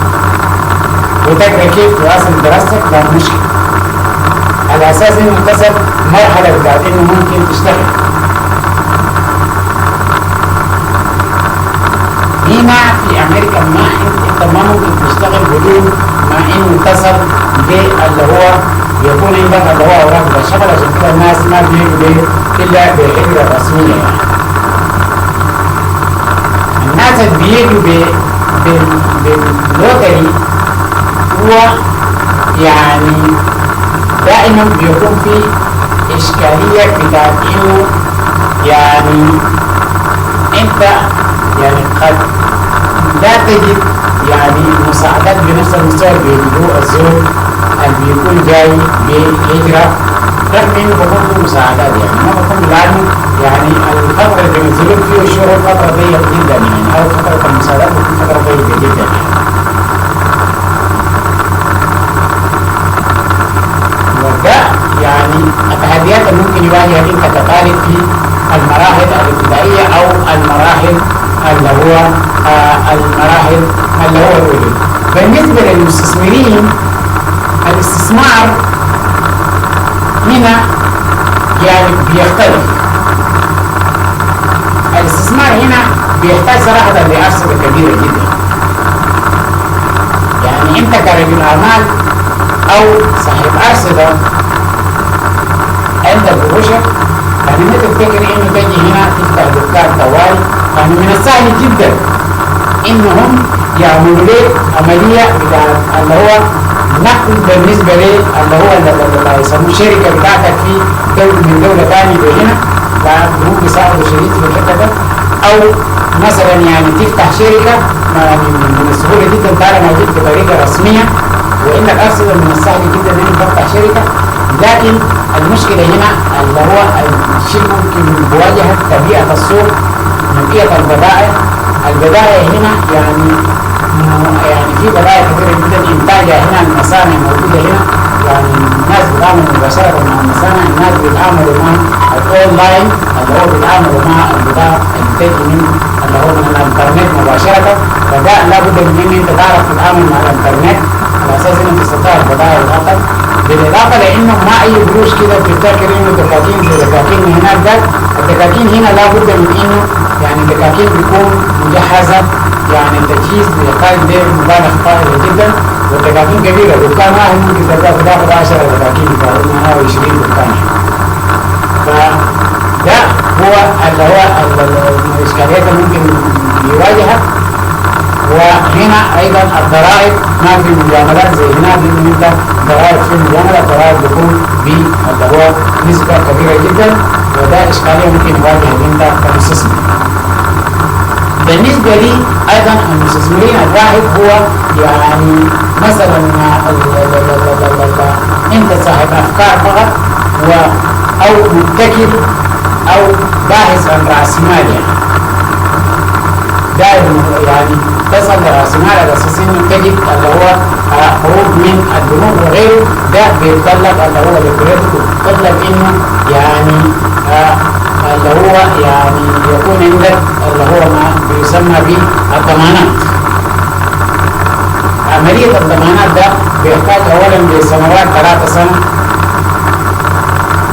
وتقرا كيف تواصل دراستك ده مشكلة، على أساس إنه تصل مرحلة بتاعت إنه ممكن تشتغل. هنا في أمريكا أنت ما ممكن تشتغل بدون ما إنه تصل باللي هو يكون عندك اللي هو أوراق الشغل. عشان كده الناس ما بيجوا إلا بحجرة رسمية الناس اللي بيجوا باللوتري هو دائما بيكون في إشكالية بتاعت إنه أنت قد لا تجد مساعدات بنفس المستوى اللي بيجدوه الزول اللي بيكون جاي بهجرة، رغم إنه بكون في مساعدات ما بكون بالعلم الفترة اللي بينزلون فيه الشغل فترة ضيقة جدا أو فترة المساعدات بتكون فترة ضيقة جدا وده التحديات اللي ممكن يواجهها أنت كطالب في المراحل الابتدائية أو المراحل اللي هو الأولى. بالنسبة للمستثمرين الاستثمار هنا بيختلف. الاستثمار هنا بيحتاج صراحة لأرصدة كبيرة جدا. أنت كرجل أعمال أو صاحب أرصدة عندك قروشك ما تفتكر إنه تجي هنا تفتح دكان طوال. من السهل جدا إنهم يعملوا لك عملية اللي هو نقل بالنسبة لي اللي هو اللي يسموه شركة بتاعتك في من دولة ثانية وهنا هم بيساعدوا شريك في الحتة ده، أو مثلا تفتح شركة من السهولة جدا طالما جيت بطريقة رسمية، وإنك أرصد من السهل جدا إنك تفتح شركة. لكن المشكلة هنا اللي هو الشيء ممكن بواجهة طبيعة السوق، نوعية البضائع هنا في بضائع كثيرة جدا إنتاجها هنا، المصانع موجودة هنا، الناس بتعامل مباشرة مع المصانع، الناس بيتعاملوا مع الأونلاين اللي هو بيتعاملوا مع البضائع اللي بتجي من اللي هو من الإنترنت مباشرة. فده لابد من إن أنت تعرف تتعامل مع الإنترنت على أساس إنك تستطيع البضائع والأقل، بالإضافة لأنه ما أي قروش كده بتفتكر إنه دكاكين زي دكاكين هناك ده. الدكاكين هنا لابد من إنه الدكاكين بيكون مجهزة تجهيز يحتاج له مبالغ طائلة جدا، والدكاكين كبيرة. دكان واحد ممكن تاخد 10 دكاكين فإنها 20 دكان. فده هو اللي هو الإشكاليات اللي ممكن يواجهها. وهنا أيضا الضرائب ما في مجاملات زي هناك، إنه أنت ضرائب في المجاملة، الضرائب بيكون اللي هو نسبة كبيرة جدا، وده إشكالية ممكن يواجه أنت كمستثمر. بالنسبة لي أيضا المستثمرين الواحد هو يعني مثلا أنت صاحب أفكار فقط أو مبتكر أو باحث عن رأس مال دائما يعني تصل لرأس مال على أساس إنه تجد اللي هو خروج من البنوك وغيره ده بيتطلب اللي هو ليكويديتي بيتطلب إنه يعني اللي هو يعني يكون عندك اللي هو ما بيسمى بالضمانات. عملية الضمانات ده بيحتاج أولا لسنوات 3 سنة،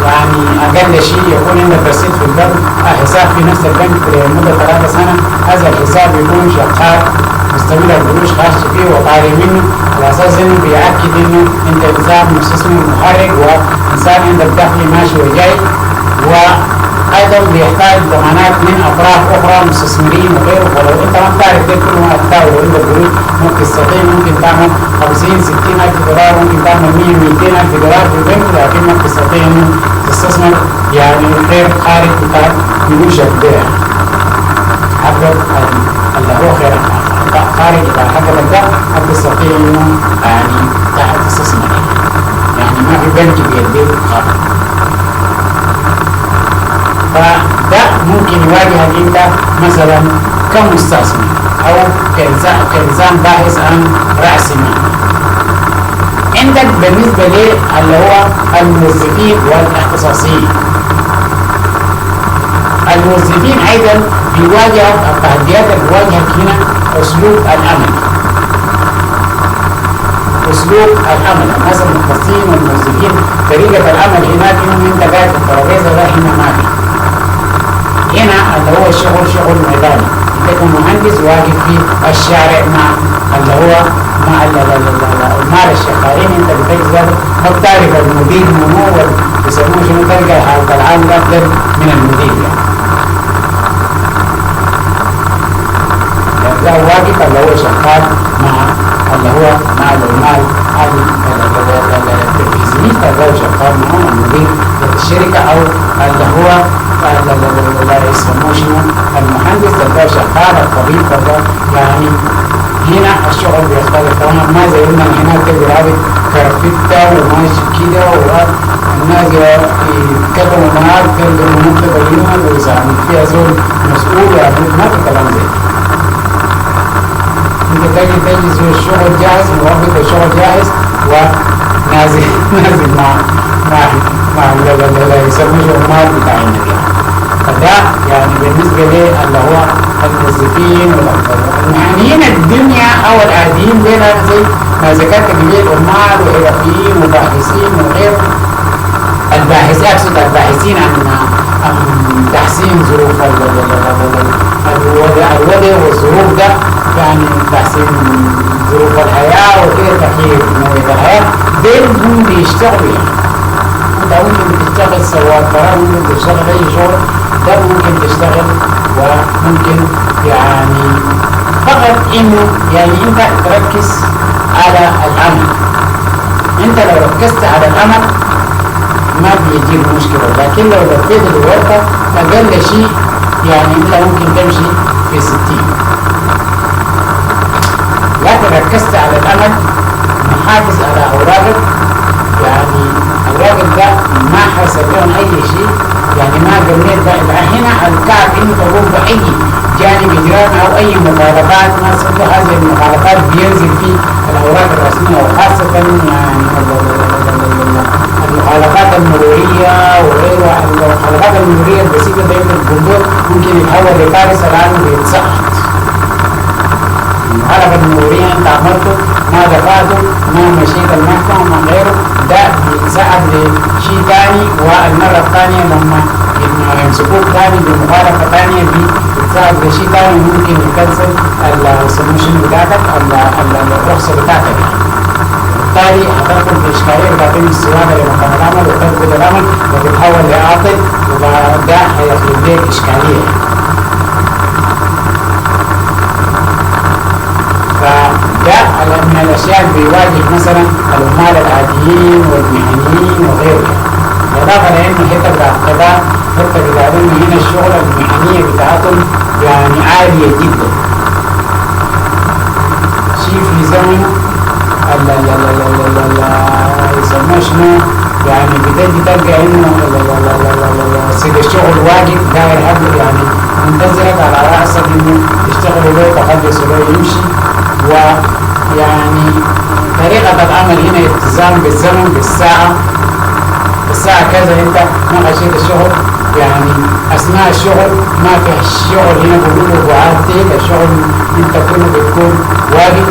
يعني أقل شيء يكون عندك رصيد في البنك، حساب في نفس البنك لمدة 3 سنة. هذا الحساب يكون شغال مستمر القروش خارج فيه وطالع منه على أساس إنه بيأكد إنه أنت إنسان مستثمر محرك وإنسان عندك دخل ماشي وجاي. وأيضا بيحتاج ضمانات من أطراف أخرى مستثمرين وغيره. ولو أنت ما بتعرف ده كله ما تحاول عندك قروش ممكن تستطيع ممكن تعمل 50-60 ألف دولار، ممكن تعمل 100-200 ألف دولار في البنك، لكن ما بتستطيع إنه تستثمر يعني غير خارج بتاع قروش البيع حقق اللي هو خير خارج إذا حقق ده ما بتستطيع إنه يعني تستثمر، يعني ما في بنك بيديك خارج. فده ممكن يواجهك انت مثلا كمستثمر او كإنسان باحث عن رأس مال. عندك بالنسبة لي اللي هو الموظفين والاختصاصيين. الموظفين ايضا بيواجه التحديات اللي بيواجهك هنا اسلوب العمل. اسلوب العمل الناس المختصين والموظفين طريقة العمل هناك انه انت قاعد في الترابيزة ده هنا ما في. هنا اللي هو شغل ميداني، انت كمهندس واقف في الشارع مع اللي هو مع المال الشغالين، انت بتجذب ما بتعرف المدير منو بيسموه شنو، تلقى حالة العامل افضل من المدير يعني ده واقف اللي هو شغال مع اللي هو مع العمال التنفيذيين اللي هو شغال معهم المدير الشركة أو اللي هو لا يسموه شنو المهندس اللي هو شغال الطبيب كذا. يعني هنا الشغل بيختلف تماما، ما زي ما هناك تلقى رابط كرفتة وماشي كده والناس يتكلموا معاك تلقى منطقة اليوم وإذا عملت فيها زول مسؤول وعملت ما في كلام زي انت تجي زول الشغل جاهز موظف الشغل جاهز ونازل مع لا يسموه عمال بتاعين يعني. فده يعني بالنسبة لي اللي هو الموظفين والمهنيين الدنيا أو العاديين بينا زي ما ذكرت قبل عمال وحرفيين وباحثين وغير أقصد الباحثين عن تحسين ظروف الوضع والظروف ده، يعني تحسين ظروف الحياة وكده تغيير نوعية الحياة. دول هم بيشتغلوا يعني انت ممكن تشتغل سواق قرار، ممكن تشتغل أي شغل، ده ممكن تشتغل وممكن يعني فقط انه يعني انت تركز على العمل. انت لو ركزت على العمل ما بيجيب مشكلة، لكن لو لفيت الورقة أقل شيء يعني انت ممكن تمشي في 60. لكن ركزت على العمل محافظ على أوراقك، يعني أوراقك ده ما حصل لهم أي شيء، يعني ما قلت بقى هنا الكعب إنه تقوم بأي جانب إجرامي أو أي مخالفات ما صدق هذه المخالفات بينزل في الأوراق الرسمية، وخاصة يعني المخالفات المرورية وغيرها. المخالفات المرورية البسيطة بين الجمهور ممكن يتحول لفارس العالم ويتسقط. المخالفة المرورية أنت عملته ما دفعته ما مشيت المحكمة ما غيره، ده بيتساعد لشيء ثاني، والمرة الثانية لما يمسكوك ثاني بمخالفة ثانية بيتساعد لشيء ثاني ممكن يكنسل السموشن بتاعتك الرخصة بتاعتك. بالتالي هتدخل في إشكالية بتاعتين السيادة لمكان العمل وتفقد العمل وتتحول لعاطل، وده هيخلق لك إشكالية. فده من الأشياء اللي بيواجه مثلا العمال العاديين والمهنيين وغيره. بالإضافة لأنه حتى بتاع القضاء الحته بتاعت انه هنا الشغله المهنيه بتاعتهم يعني عاليه جدا. شيء في زمن يسموه شنو يعني بتجي تلقى انه سيد الشغل واجب داير حقه يعني منتظرك على راسك انه تشتغلوا له تخلصوا له يمشي. ويعني طريقة العمل هنا التزام بالزمن بالساعة، الساعة كذا انت ما غشيت الشغل يعني اثناء الشغل ما في الشغل هنا بيقولوا بعادتك الشغل انت كله بتكون واقف.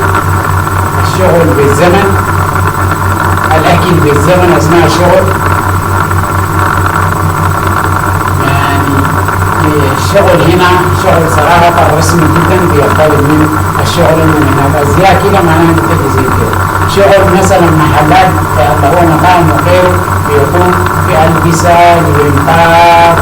الشغل بالزمن، الاكل بالزمن اثناء الشغل. يعني الشغل هنا شغل صراحة رسمي جدا بيختلف من الشغل من هناك. ازياء كده معناها بتجي زي كده. شغل مثلا محلات اللي هو مطاعم وغيره بيكون في ألبسة للإنتاج،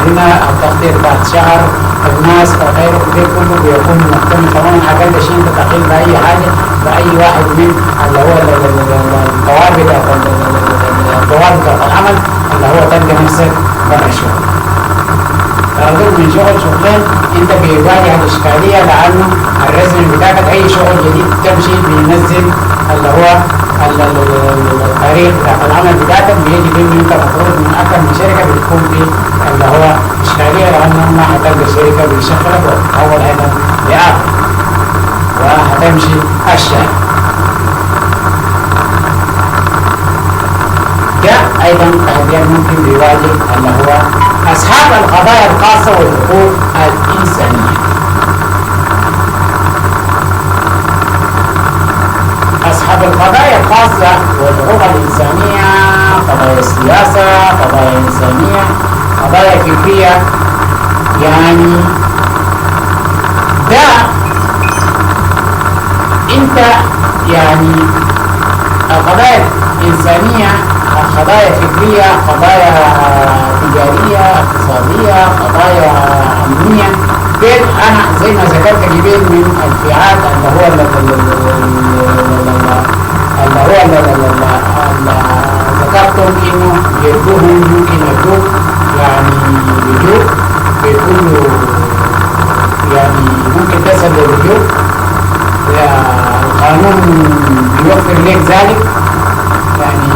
هنا التخطيط بعد شهر الناس وغيره ده كله بيكون مهتم تماما. أقل شيء أنت تقيم بأي حاجة بأي واحد من اللي هو الضوابط العمل اللي هو تلقى نفسك برا الشغل. تردد من شغلين انت بيواجه الاشكاليه لانه الرزم بتاعك اي شغل جديد تمشي بينزل اللي هو التاريخ بتاع العمل بتاعتك بيجي انه انت مفروض من اكثر من شركه بتكون في اللي هو اشكاليه لانه ما هتلقى شركه بيشغلك وتتحول هذا لاخر وهتمشي اشياء. ده ايضا تحديات ممكن بيواجه اللي هو اصحاب القضايا الخاصه والحقوق الانسانيه. اصحاب القضايا الخاصه والحقوق الانسانيه، قضايا السياسه، قضايا انسانيه، قضايا فكريه، يعني ده انت يعني القضايا الانسانيه، قضايا فكرية، قضايا تجارية، اقتصادية، قضايا أمنية. ديل أنا زي ما ذكرت قبل من الفئات اللي ذكرتهم إنه يدوهم ممكن يدوه يعني لجوء بيكون يعني ممكن تصل للجوء. القانون بيوفر لك ذلك. يعني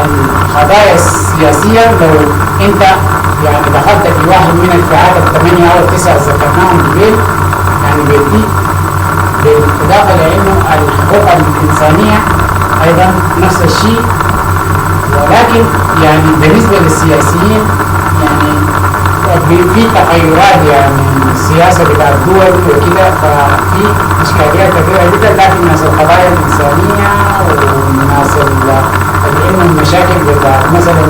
القضايا السياسية لو انت يعني دخلت في واحد من الفئات الثمانية او التسعة ذكرناهم قبل يعني بيديك بالاضافة لانه الحقوق الانسانية ايضا نفس الشيء. ولكن يعني بالنسبة للسياسيين يعني في تغيرات يعني السياسة بتاع الدول وكده ففي اشكاليات كثيرة جدا. لكن ناس القضايا الانسانية والناس لأنه المشاكل بتاعت مثلا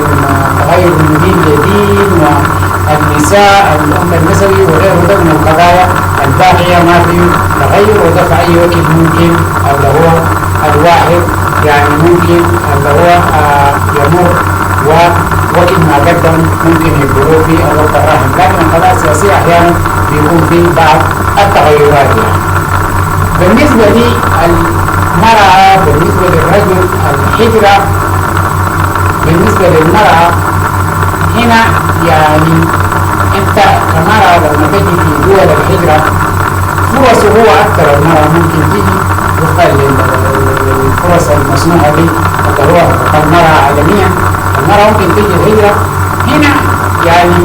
تغير من دين لدين والنساء الأمر النسوي وغيره ده من القضايا الباقية ما في تغير. وده في أي وقت ممكن اللي هو الواحد يعني ممكن اللي هو يمر ووقت ما قدم ممكن يقولوا في الوقت الراهن. لكن القضايا السياسية أحيانا بيكون في بعض التغيرات. يعني بالنسبة للمرأة، بالنسبة للرجل الهجرة، بالنسبة للمرأة هنا يعني انت كمرأة لما تجي في دول الهجرة فرصه هو اكثر. المرأة ممكن تيجي وفقا للفرص المسموحة به اللي هو المرأة عالميا. المرأة ممكن تيجي الهجرة هنا يعني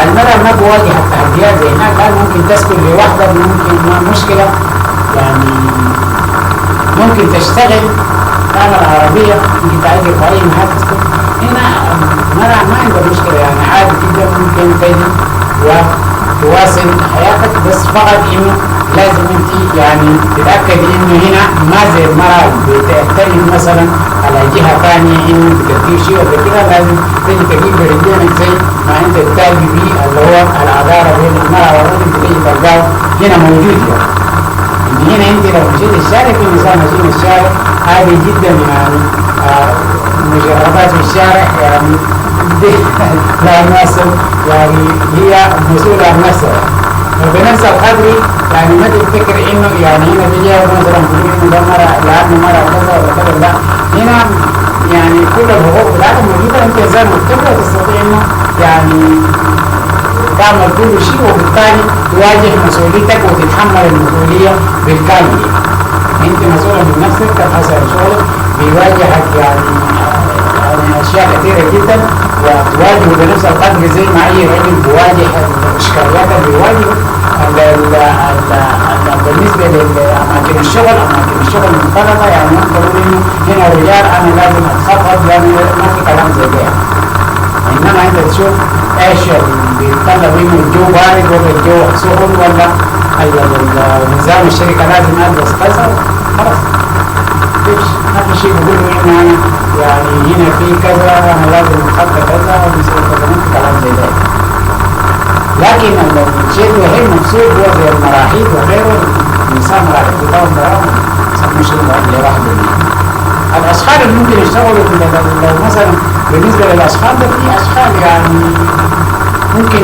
المرأة ما بواجه التحديات زي هناك. قال ممكن تسكن لوحدها، ممكن ما مشكلة يعني ممكن تشتغل تعمل عربية ممكن تعجل في أي محل تسكن. هنا المرأة ما عندها مشكلة يعني عادي جدا ممكن تجي وتواصل حياتك. بس فقط إنه لازم أنت يعني تتأكدي إنه هنا ما زي المرأة بتعتمد مثلا على جهة ثانية إنه بتدير شيء ولا كده. لازم تجي تجيب برجلينك زي ما أنت بتالي بيه اللي هو العدالة بين المرأة والرجل تجي تلقاه هنا موجود. يعني هنا انت لو مشيت الشارع في نظام ماشيين الشارع عادي جدا يعني مجربات في الشارع يعني لا الناس يعني هي مسؤولة عن نفسها. وبنفس القدر يعني ما تفتكر انه يعني هنا بيجي مثلا تقول انه ده مرة لانه مرة كذا ولا كذا. لا هنا يعني كل الحقوق بتاعتها موجودة، أنت إنسان مكتمل وتستطيع إنه يعني تعمل كل شيء، وبالتالي تواجه مسؤوليتك وتتحمل المسؤولية بالكامل. أنت مسؤولة من نفسك، تبحث عن شغلك بيواجهك يعني أشياء كثيرة جدا، وتواجهه بنفس القدر زي ما أي رجل بيواجه الإشكاليات اللي بيواجهه. بالنسبة لأماكن الشغل، أماكن الشغل مختلطة، يعني نقول إنه هنا رجال أنا لازم أتخفض، لأنه ما في كلام زي ده. إنما أنت تشوف إيش بيتطلب منه، الجو بارد ولا الجو سخن، ولا نظام الشركة لازم ألبس كذا، خلاص ما في شيء بيقولوا إنه أنا يعني هنا في كذا أنا لازم أتخطى كذا ونسوي كذا، ما في كلام زي ده. لكن الشيء الوحيد مقصود هو زي المراحيض وغيره، النساء مراحيض بتاعهم براهم يسموا شيء لوحده. الأشخاص اللي ممكن يشتغلوا مثلا بالنسبة للأشخاص ده، في أشخاص يعني ممكن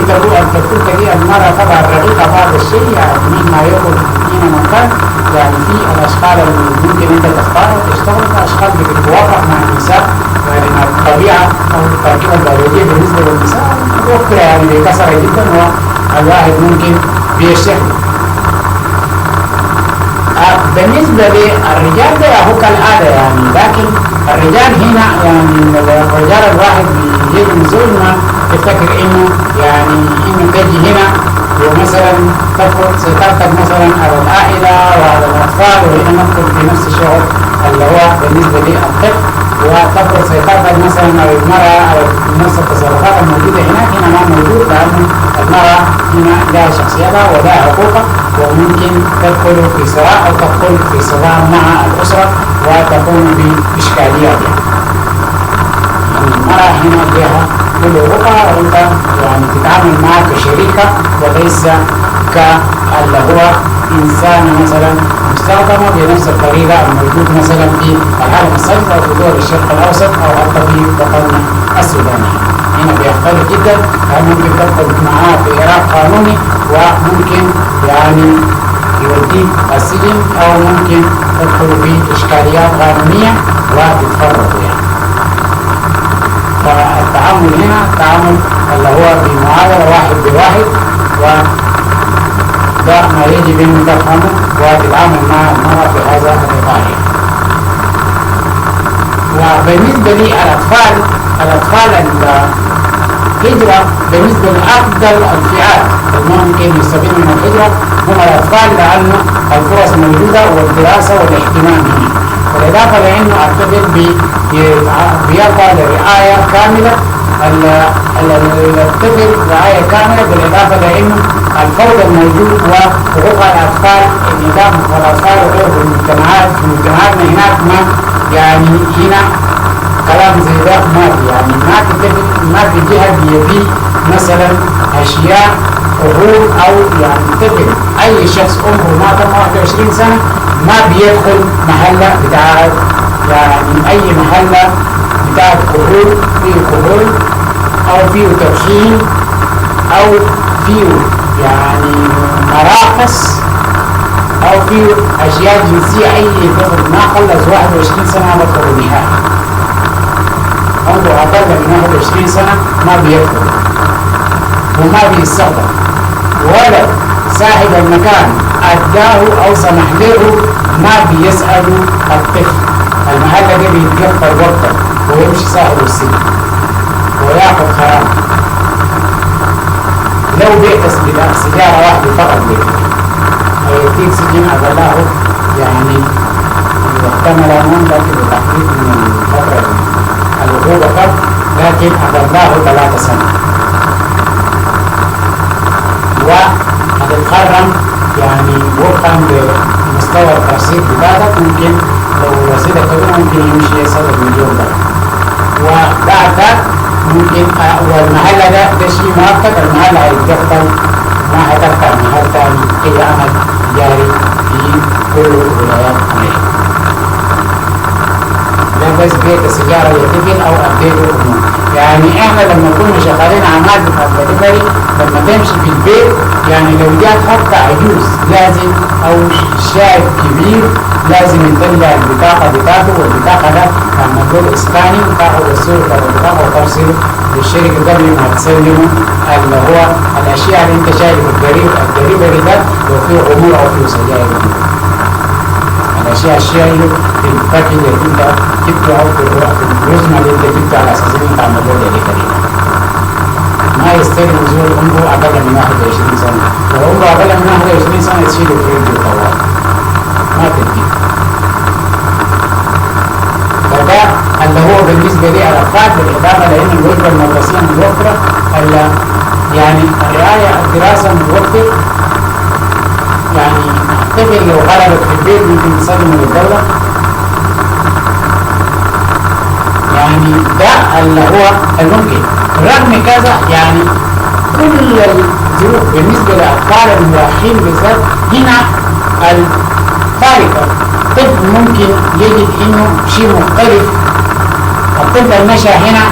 تكون تجي المرأة طبعا رقيقة بعض الشيء، يعني مهما يكون هنا مكان، يعني في الأشخاص اللي ممكن أنت تختارها تشتغل، أشخاص بتتوافق مع النساء، يعني مع الطبيعة أو التركيبة البيولوجية بالنسبة للنساء متوفرة يعني بكثرة جدا، والواحد ممكن بيشتغل. بالنسبة للرجال ده هو كالعادة يعني، لكن الرجال هنا يعني الرجال الواحد بيجي من زول ما تفتكر انه يعني انه تجي هنا ومثلا تفرض سيطرتك مثلا على العائلة وعلى الأطفال، وهنا ندخل في نفس الشغل اللي هو بالنسبة للطفل، وتفرض سيطرتك مثلا على المرأة أو نفس التصرفات الموجودة هناك. هنا ما موجود، لأن المرأة هنا لها شخصيتها ولها حقوقها، وممكن تدخل في صراع أو تدخل في صراع مع الأسرة وتكون بإشكاليات. يعني المرأة هنا لها كل حقوقها، وأنت يعني تتعامل معها كشريكة وليس كاللي هو إنسان مثلا مستخدمة بنفس الطريقة الموجود مثلا في العالم السابق أو في دول الشرق الأوسط أو حتى في وطننا السوداني. هنا بيختلف جدا، ممكن تدخل معاه في إعراف قانوني، وممكن يعني يوديك السجن، أو ممكن تدخل في إشكاليات قانونية وتتفرقوا يعني. فالتعامل هنا تعامل اللي هو بمعاملة واحد بواحد، وده ما يجب أن تفهمه وتتعامل مع المرأة في هذا الإطار. وبالنسبة للأطفال، الهجرة بالنسبة لأفضل الفئات الممكن يستفيدوا من الهجرة هم الأطفال، لأن الفرص موجودة والدراسة والاهتمام هنا. بالإضافة لأنه الطفل بيرضى لرعاية كاملة، الطفل رعاية كاملة، بالإضافة لأنه الفوضى الموجود وحقوق الأطفال، النظام الأطفال وغيره في مجتمعاتنا هناك ما يعني هنا كلام زي ده ما في، يعني ما في جهة بيبي مثلا أشياء قبول أو يعني طفل أي شخص عمره ما تم 21 سنة ما بيدخل محلة بتاعت يعني أي محلة بتاعت قبول، فيه قبول أو فيه تدخين أو فيه يعني مراقص أو فيه أشياء جنسية. أي طفل ما خلص 21 سنة ما بدخل نهائي، عنده أقل من 21 سنة ما بيدخل وما بيستخدم، ولا صاحب المكان أداه أو سمح له ما بيسألوا الطفل. المحل ده بيتقفل وقتا ويمشي صاحب السجن وياخذ خراب. لو بيت سيجارة واحدة فقط لك هيديك سجن أغلاه يعني يحتمل أمام، لكن بتحقيق من الفترة العقوبة قبل، لكن أغلاه 3 سنة. وهتتخرم يعني وفقا لمستوى الترصيد بتاعتك، ممكن لو رصيدك كبير ممكن يمشي يصل $1,000,000. وبعد ذلك ممكن والمحل ده شيء مؤقت، المحل هيتقفل ما هتفتح محل تاني كده عمل جاري في كل ولايات أمريكا. ده بس بيت السيجارة يتقل أو أبديته أمور. يعني إحنا لما كنا شغالين أعمال بتاعت دليفري لما تمشي في البيت يعني لو جات حتى عجوز لازم أو شاب كبير لازم يطلع البطاقة بتاعته، والبطاقة ده لما تقول إسباني تاخد الصورة بتاعت البطاقة وترسله للشركة قبل ما تسلمه اللي هو الأشياء اللي أنت شايفه الدليفري ده لو فيه أمور أو فيه سجاير. الأشياء اللي في الباكج اللي أنت جبته أو في الرزمة اللي أنت جبته على أساس إن أنت عملت له دليفري. ما يستلم زول عمره أقل من 21 سنة، لو عمره أقل من 21 سنة تشيله في يده طوال ما تديه. فده اللي هو بالنسبة لي الأفراد، بالإضافة لأن الوجبة المدرسية متوفرة، يعني الرعاية الدراسة متوفر. يعني الطفل لو غلبت في البيت ممكن تسلمه للدولة. يعني ده اللي هو الممكن. رغم كذا يعني كل الظروف بالنسبة للأطفال المراهقين بالذات هنا الفارقة. الطفل ممكن يجد إنه شيء مختلف. الطفل المشى هنا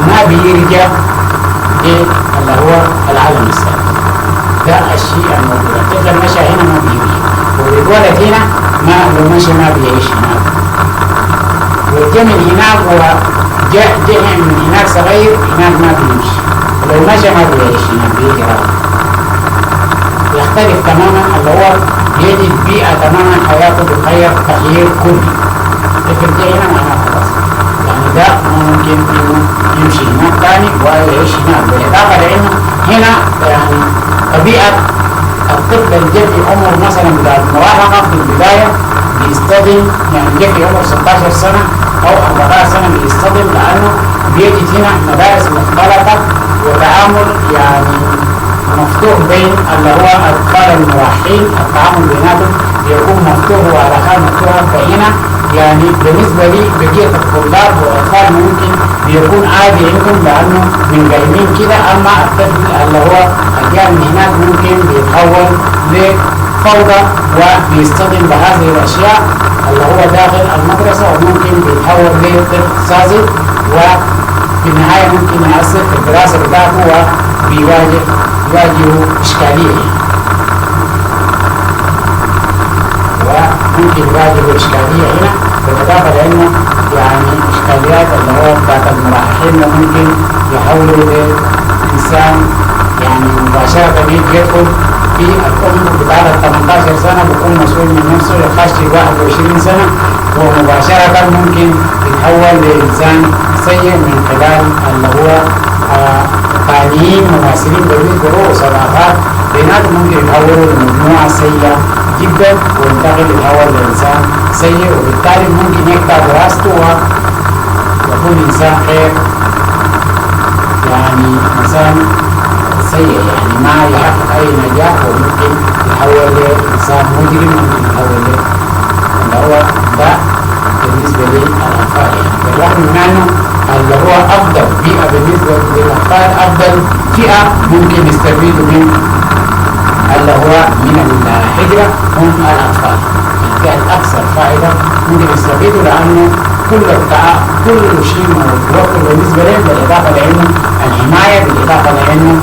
ما بيرجع اللي هو العالم السابق. ده الشيء الموجود. الطفل المشى هنا ما بيرجع، والولد هنا ما لو مشى ما بيعيش هناك، وجا من هناك وجاء من هناك صغير هناك ما بيمشي، ولو مشى ما بيعيش هناك بيجي راجع. يختلف تماما اللي هو يجد بيئة تماما حياته بتغير تغيير كلي. الطفل جاي هنا معناه خلاص يعني ده ممكن انه يمشي هناك تاني ويعيش هناك، بالاضافة لانه هنا يعني طبيعة الطفل اللي جاء في عمر مثلا بتاع المراهقة في البداية بيصطدم، يعني جاء في عمر 16 سنة أو 14 سنة بيصطدم لأنه بيجد هنا مدارس مختلطة وتعامل يعني مفتوح بين اللي هو الأطفال المراهقين، التعامل بيناتهم بيكون مفتوح وعلاقات مفتوحة. فهنا يعني بالنسبة لي بقية الطلاب والأطفال ممكن بيكون عادي عندهم لأنه من قايمين كده، أما الطفل اللي هو الجاي من هناك ممكن بيتحول لفوضى وبيصطدم بهذه الأشياء اللي هو داخل المدرسة، وممكن بيتحول لطفل ساذج وفي النهاية ممكن يأثر في الدراسة بتاعته وبيواجه إشكالية، وممكن يواجه إشكالية هنا. بالإضافة لأنه يعني إشكاليات اللي هو بتاعت المراهقين ممكن يحولوا لإنسان يعني مباشرة يدخل في العمر بتاع 18 سنة بيكون مسؤول من نفسه لخش 21 سنة، ومباشرة ممكن يتحول لإنسان سيء من خلال اللي هو قانين مماثلين بالنسبة له وصداقات بيناتهم ممكن يتحولوا لمجموعة سيئة جدا وينتقل يتحول لإنسان سيء، وبالتالي ممكن يقطع دراسته ويكون إنسان غير يعني إنسان سيء، يعني ما يحقق أي نجاح، وممكن يتحول لإنسان مجرم، ممكن يتحول اللي هو ده بالنسبة للأطفال. يعني بالرغم من أنه اللي هو أفضل بيئة بالنسبة للأطفال، أفضل فئة ممكن يستفيدوا من اللي هو من الهجرة هم الأطفال. الفئة الأكثر فائدة ممكن يستفيدوا لأنه كل شيء متوفر بالنسبة لهم، بالإضافة لأنه الحماية، بالإضافة لأنه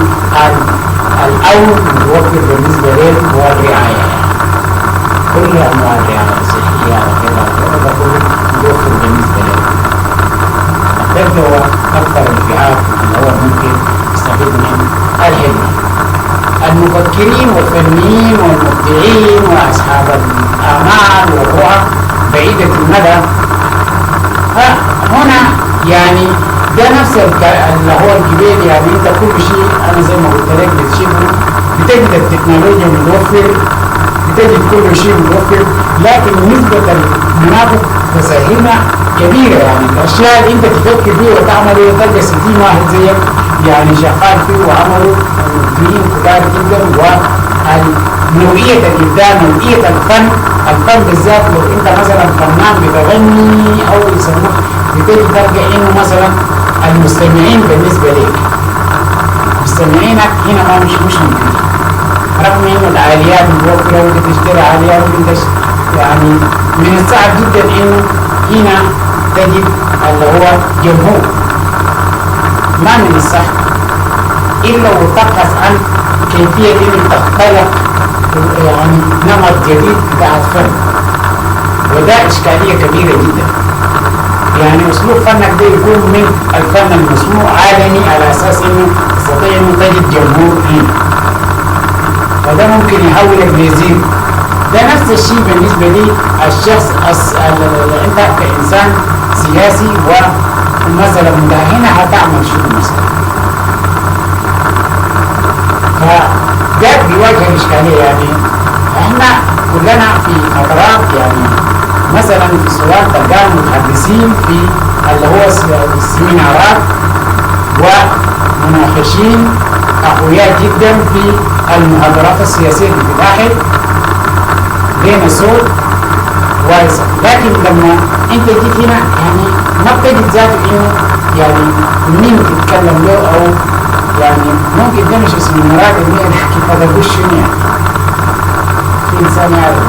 الأمن متوفر بالنسبة لهم والرعاية، كل أنواع الرعاية الصحية وغيرها ده كله متوفر بالنسبة لهم. الطفل هو أكثر الفئات اللي هو ممكن يستفيد من الهجرة. المفكرين والفنيين والمبدعين وأصحاب الآمال والرؤى بعيدة المدى هنا يعني ده نفس اللي هو الجبال. يعني انت كل شيء انا زي ما قلت لك بتشوفه، بتجد التكنولوجيا متوفر، بتجد كل شيء متوفر، لكن نسبة المناطق تساهلنا كبيرة. يعني الاشياء اللي انت تفكر فيه وتعمله تلقى 60 واحد زيك يعني شغال فيه وعمله مبدعين كبار جدا. ونوعية الإبداع، نوعية الفن بالذات، لو انت مثلا فنان بتغني او يسموه بتجي تلقى انه مثلا المستمعين بالنسبة لك مستمعينك هنا ما مش ممكن، رغم انه الآليات متوفرة وانت تشتري آليات وانت يعني من الصعب جدا انه هنا تجد اللي هو جمهور. ما من الصح إلا وتبحث عن كيفية إنك تختلق يعني نمط جديد بتاع الفن، وده إشكالية كبيرة جدا. يعني أسلوب فنك ده يكون من الفن المسموع عالمي على أساس إنه تستطيع إنه تجد جمهور فيه، وده ممكن يحولك لزيرو. ده نفس الشيء بالنسبة لي الشخص أنت كإنسان سياسي ومثلا هنا هتعمل شنو مثلا، فده بيواجه الإشكالية. يعني احنا كلنا في فترات يعني مثلا في السودان تلقانا متحدثين في اللي هو السيمينارات ومناقشين أقوياء جدا في المحاضرات السياسية اللي بتتاخد بين صوت واسع، لكن لما انت جيت هنا يعني ما بتجد ذاته انه يعني مين تتكلم له، او يعني ممكن ده مش اسم المراد اللي هي كيف تقول شنو يعني في انسان يعرف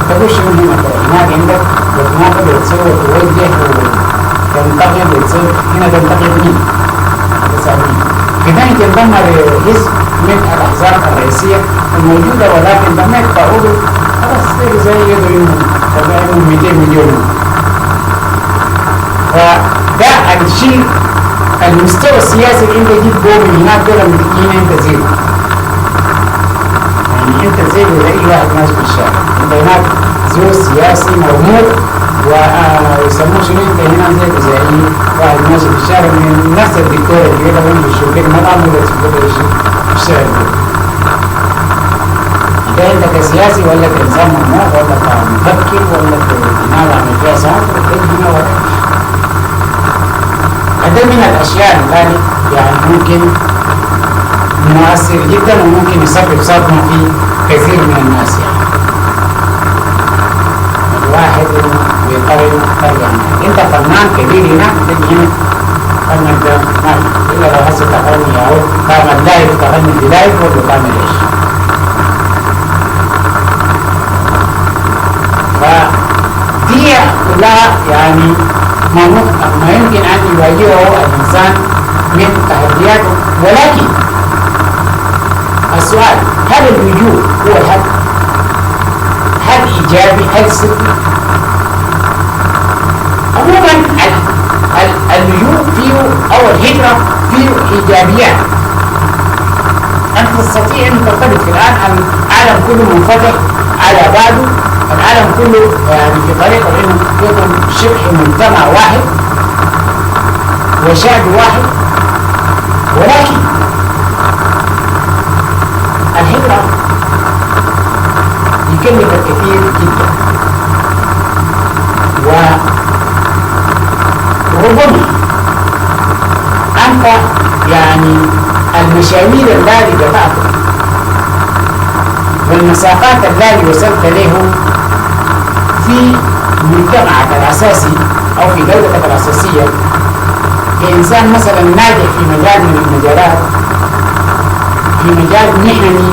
تقول شنو هنا هناك عندك وتناقض وتصير وتوجه وتنتقد وتصير هنا تنتقد مين؟ تسألني كذلك ينضم لحزب من الأحزاب الرئيسية الموجودة، ولكن لما يتفاعلوا خلاص زي يدعو تبعهم 200 مليون. فده الشيء المستوى السياسي اللي انت جيت بو من هناك دول هنا انت زيرو، يعني انت زيرو زي واحد ماشي في الشارع، انت هناك زور سياسي مرموق ويسموه شنو، انت هنا زيرو زي واحد ماشي في الشارع من نفس الدكتور اللي يقدر يمشي الشوكين ما تعمل في الشارع. ده انت كسياسي ولا كإنسان مرموق ولا كمفكر ولا كنال عمل فيها صوت هنا ولا هذا من الأشياء الثانية يعني ممكن مؤثر جدا وممكن يسبب صدمة في كثير من الناس. يعني الواحد بيضطر يترجع انت فنان كبير هنا تجي هنا فنك ده ما إلا لو هسه تغني أو تعمل لايف تغني في لايف ولا تعمل إيش. فدي كلها يعني ما يمكن أن يواجهه الإنسان من تحدياته، ولكن السؤال هل اللجوء هو الحل؟ هل إيجابي؟ هل سلبي؟ عموما اللجوء فيه أو الهجرة فيه إيجابيات. أنت تستطيع أن ترتبط في الآن العالم كله منفتح على بعضه، العالم كله يعني في طريقه انه يكون شبه مجتمع واحد وشعب واحد، ولكن الهجرة يكلف الكثير جدا، وربما انت يعني المشاوير التي قطعتها والمسافات التي وصلت له في مجتمعك الأساسي أو في دولتك الأساسية كإنسان مثلا ناجح في مجال من المجالات، في مجال مهني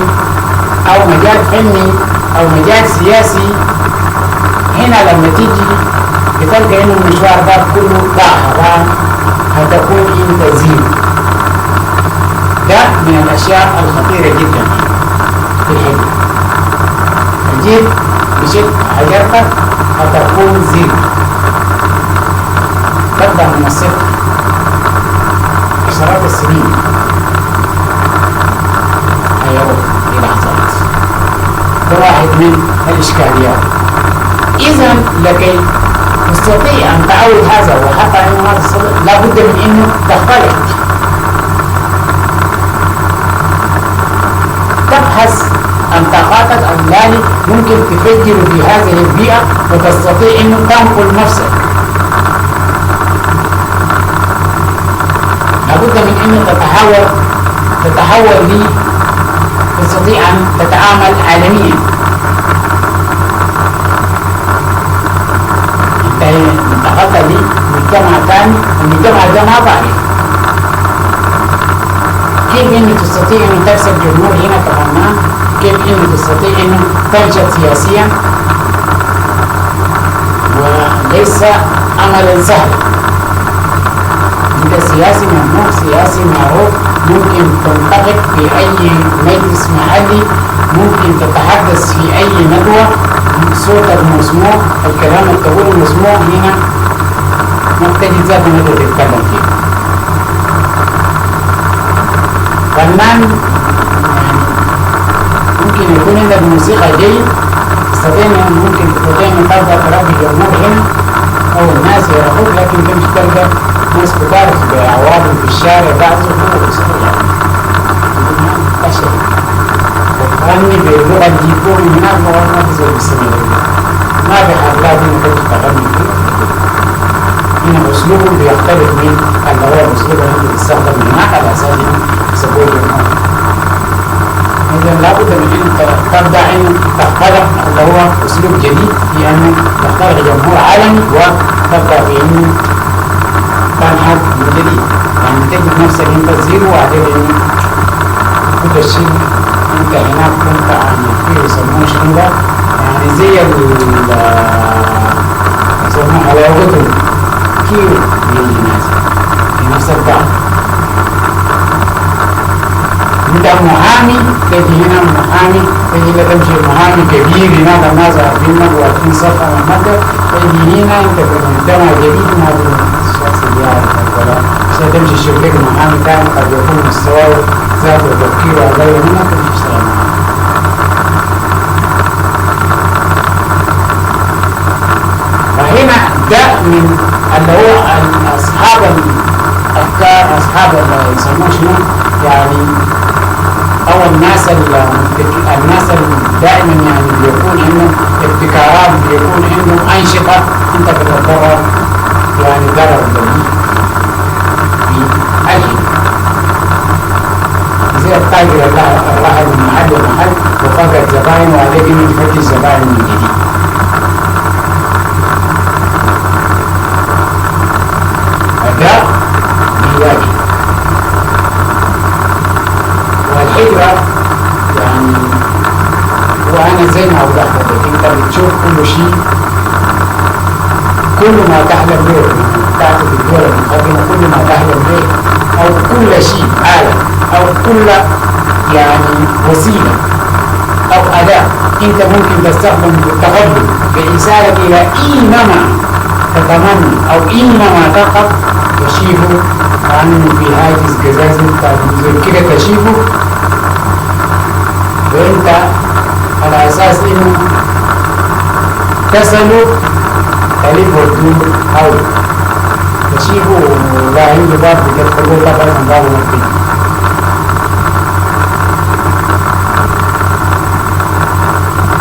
أو مجال فني أو مجال سياسي، هنا لما تيجي بتلقى إنه المشوار ده كله ضاع، هتكون أنت زيرو. ده من الأشياء الخطيرة جدا في الحجة. الجيل بشكل هجرتك هتكون زيرو، تبدأ من الصفر عشرات السنين هيروح للحظات. ده واحد من الإشكاليات. إذا لكي تستطيع أن تعود هذا وحتى أنه ما تستطيع لابد من أنه تختلط، تبحث عن طاقاتك التي ممكن تفجر في هذه البيئة وتستطيع أن تنقل نفسك. لابد من أن تتحول تستطيع أن تتعامل عالميا. أنت انتقلت لمجتمع ثاني، المجتمع ده ما بعرف كيف أنك تستطيع أن تكسب جمهور هنا كفنان، كيف أنك تستطيع أن تنشط سياسيا ليس عملا سهلا. انت سياسي ممنوع، سياسي معروف، ممكن تنطلق في اي مجلس محلي، ممكن تتحدث في اي ندوة، صوتك مسموع، الكلام اللي تقوله مسموع. هنا ما بتجد ذات ندوة تتكلم فيه. فنان ممكن يكون عندك موسيقى جيد، ممكن تستطيع ان تبدا تربي جمهور هنا او الناس يعرفوك، لكن تمشي تلقى ناس بتعرف بعوادم في الشارع بعزف فشل. تغني باللغه الجيبون من اللغه ما تزول بالسنه، ما في حفلات هنا تمشي تغني فيه. هنا اسلوبه بيختلف من اللي هو الاسلوب اللي بيستخدم هناك على اساس انه يسوي جمهور. إذا لابد من أن تبدأ أن تخترع اللي هو أسلوب جديد في أن تخترع جمهور عالمي، وتبدأ في أن تنهض من جديد. يعني تجد نفسك أنت زيرو، وبعدين كل شيء أنت هناك كنت يعني فيه يسموه شنو ده، يعني زي يسموه على وقته كيو للناس في نفس الوقت. انت محامي تجي هنا محامي، تجي تمشي محامي كبير هناك الناس عارفينك واقفين صف على المكتب، تجي هنا انت في مجتمع جديد ما الشخص اللي يعرفك ولا تمشي تشوف لك محامي ثاني قد يكون مستواه ذاته وتفكيره اقل منك تمشي تشتغل معاه. فهنا ده من اللي هو اصحاب الافكار، اصحاب اللي يسموه شنو يعني، أو الناس دائما يعني بيكون عنده ابتكارات، بيكون عنده أنشطة أنت بتتضرر يعني ضرر بديهي في الحين. زي التاجر اللي راح من محل لمحل وفقد زبائن وعليه إنه يفتش زبائن من جديد. هذا بيواجه. والحجرة يعني وأنا زي ما أوضحت لك، أنت بتشوف كل شيء، كل ما تحلم به تأتي في الدول المتقدمة، كل ما تحلم به أو كل شيء آلة أو كل يعني وسيلة أو أداة أنت ممكن تستخدم بالتقدم بالإشارة إلى أينما تتمنى أو أينما تقف تشيفه كأنه في هاجس قزازي كده تشيفه، وانت على اساس انه تسلوا تلف وتدور حول تشيفه ولا عنده باب بتدخلوا طبعا من باب المكتب.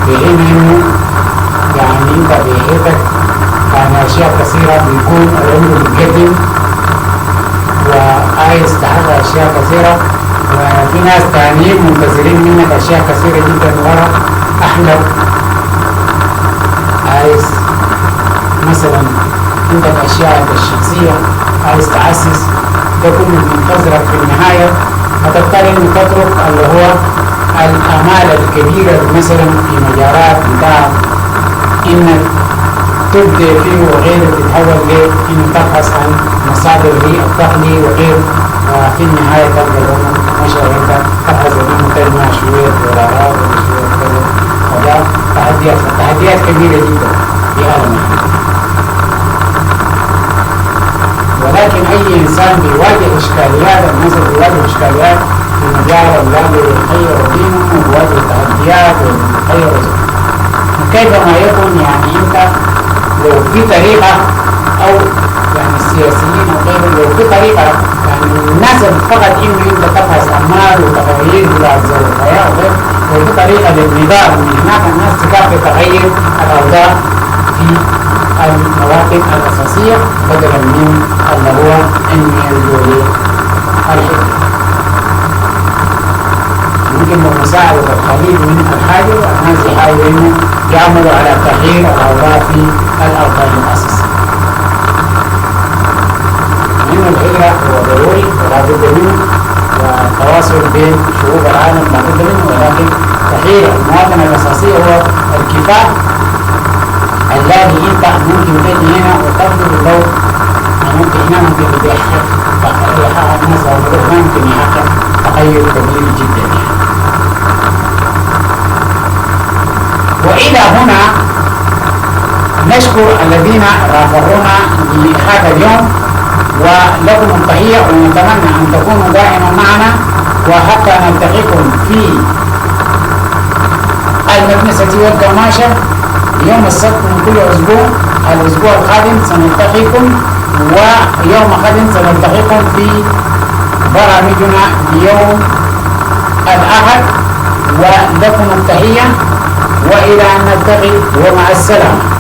في حين انه يعني انت بحيثك يعني اشياء كثيرة بيكون العمر بيتقدم وعايز تحقق اشياء كثيرة، وفي ناس تانيين منتظرين منك اشياء كثيرة جدا ورا احلم. عايز مثلا عندك اشياء الشخصية عايز تعسس، ده كله منتظرك في النهاية، هتضطر انك تترك اللي هو الامال الكبيرة مثلا في مجالات بتاع انك تبدأ فيه وغيره، تتحول ليه انه تبحث عن مصادر للدخل وغيره، في النهاية تلقى الأمور ماشية وانت تبحث عن تجمع شوية دولارات وشوية كذا، وده تحديات كبيرة جدا في هذا المجال. ولكن أي إنسان بيواجه إشكاليات، الناس بيواجه إشكاليات في مجال الذي يغير دينه ويواجه تحديات ويغير كيفما يكون. يعني أنت لو في طريقة أو يعني السياسيين أو غيره لو في طريقة يعني الناس فقط إنه أنت تبحث أعمال وتغيير بتاع الحياة وغيره، لو في طريقة للنضال من هناك الناس تكافئ تغير الأوضاع في المواطن الأساسية بدلا من اللي هو إنه يلجوا للحكم. ممكن بمساعدة القليل من الحاجة الناس يحاولوا إنه يعملوا على تغيير الأوضاع في الأوطان الأساسية. إنه الهجرة هو ضروري ولا بد منه، والتواصل بين شعوب العالم لا بد منه، ولكن تغيير المواطن الأساسية هو الكفاح الذي انت ممكن تجي هنا وتنظر لو ممكن هنا ممكن يحقق الناس ما ممكن يحقق تغير كبير جدا يعني. وإلى هنا نشكر الذين رافقونا لهذا اليوم ولكم التحية ونتمنى أن تكونوا دائما معنا وحتى نلتقيكم في المكنسة والكماشة يوم السبت من كل أسبوع. الأسبوع القادم سنلتقيكم ويوم غد سنلتقيكم في برامجنا يوم الأحد ولكم التحية وإلى أن نلتقي ومع السلامة.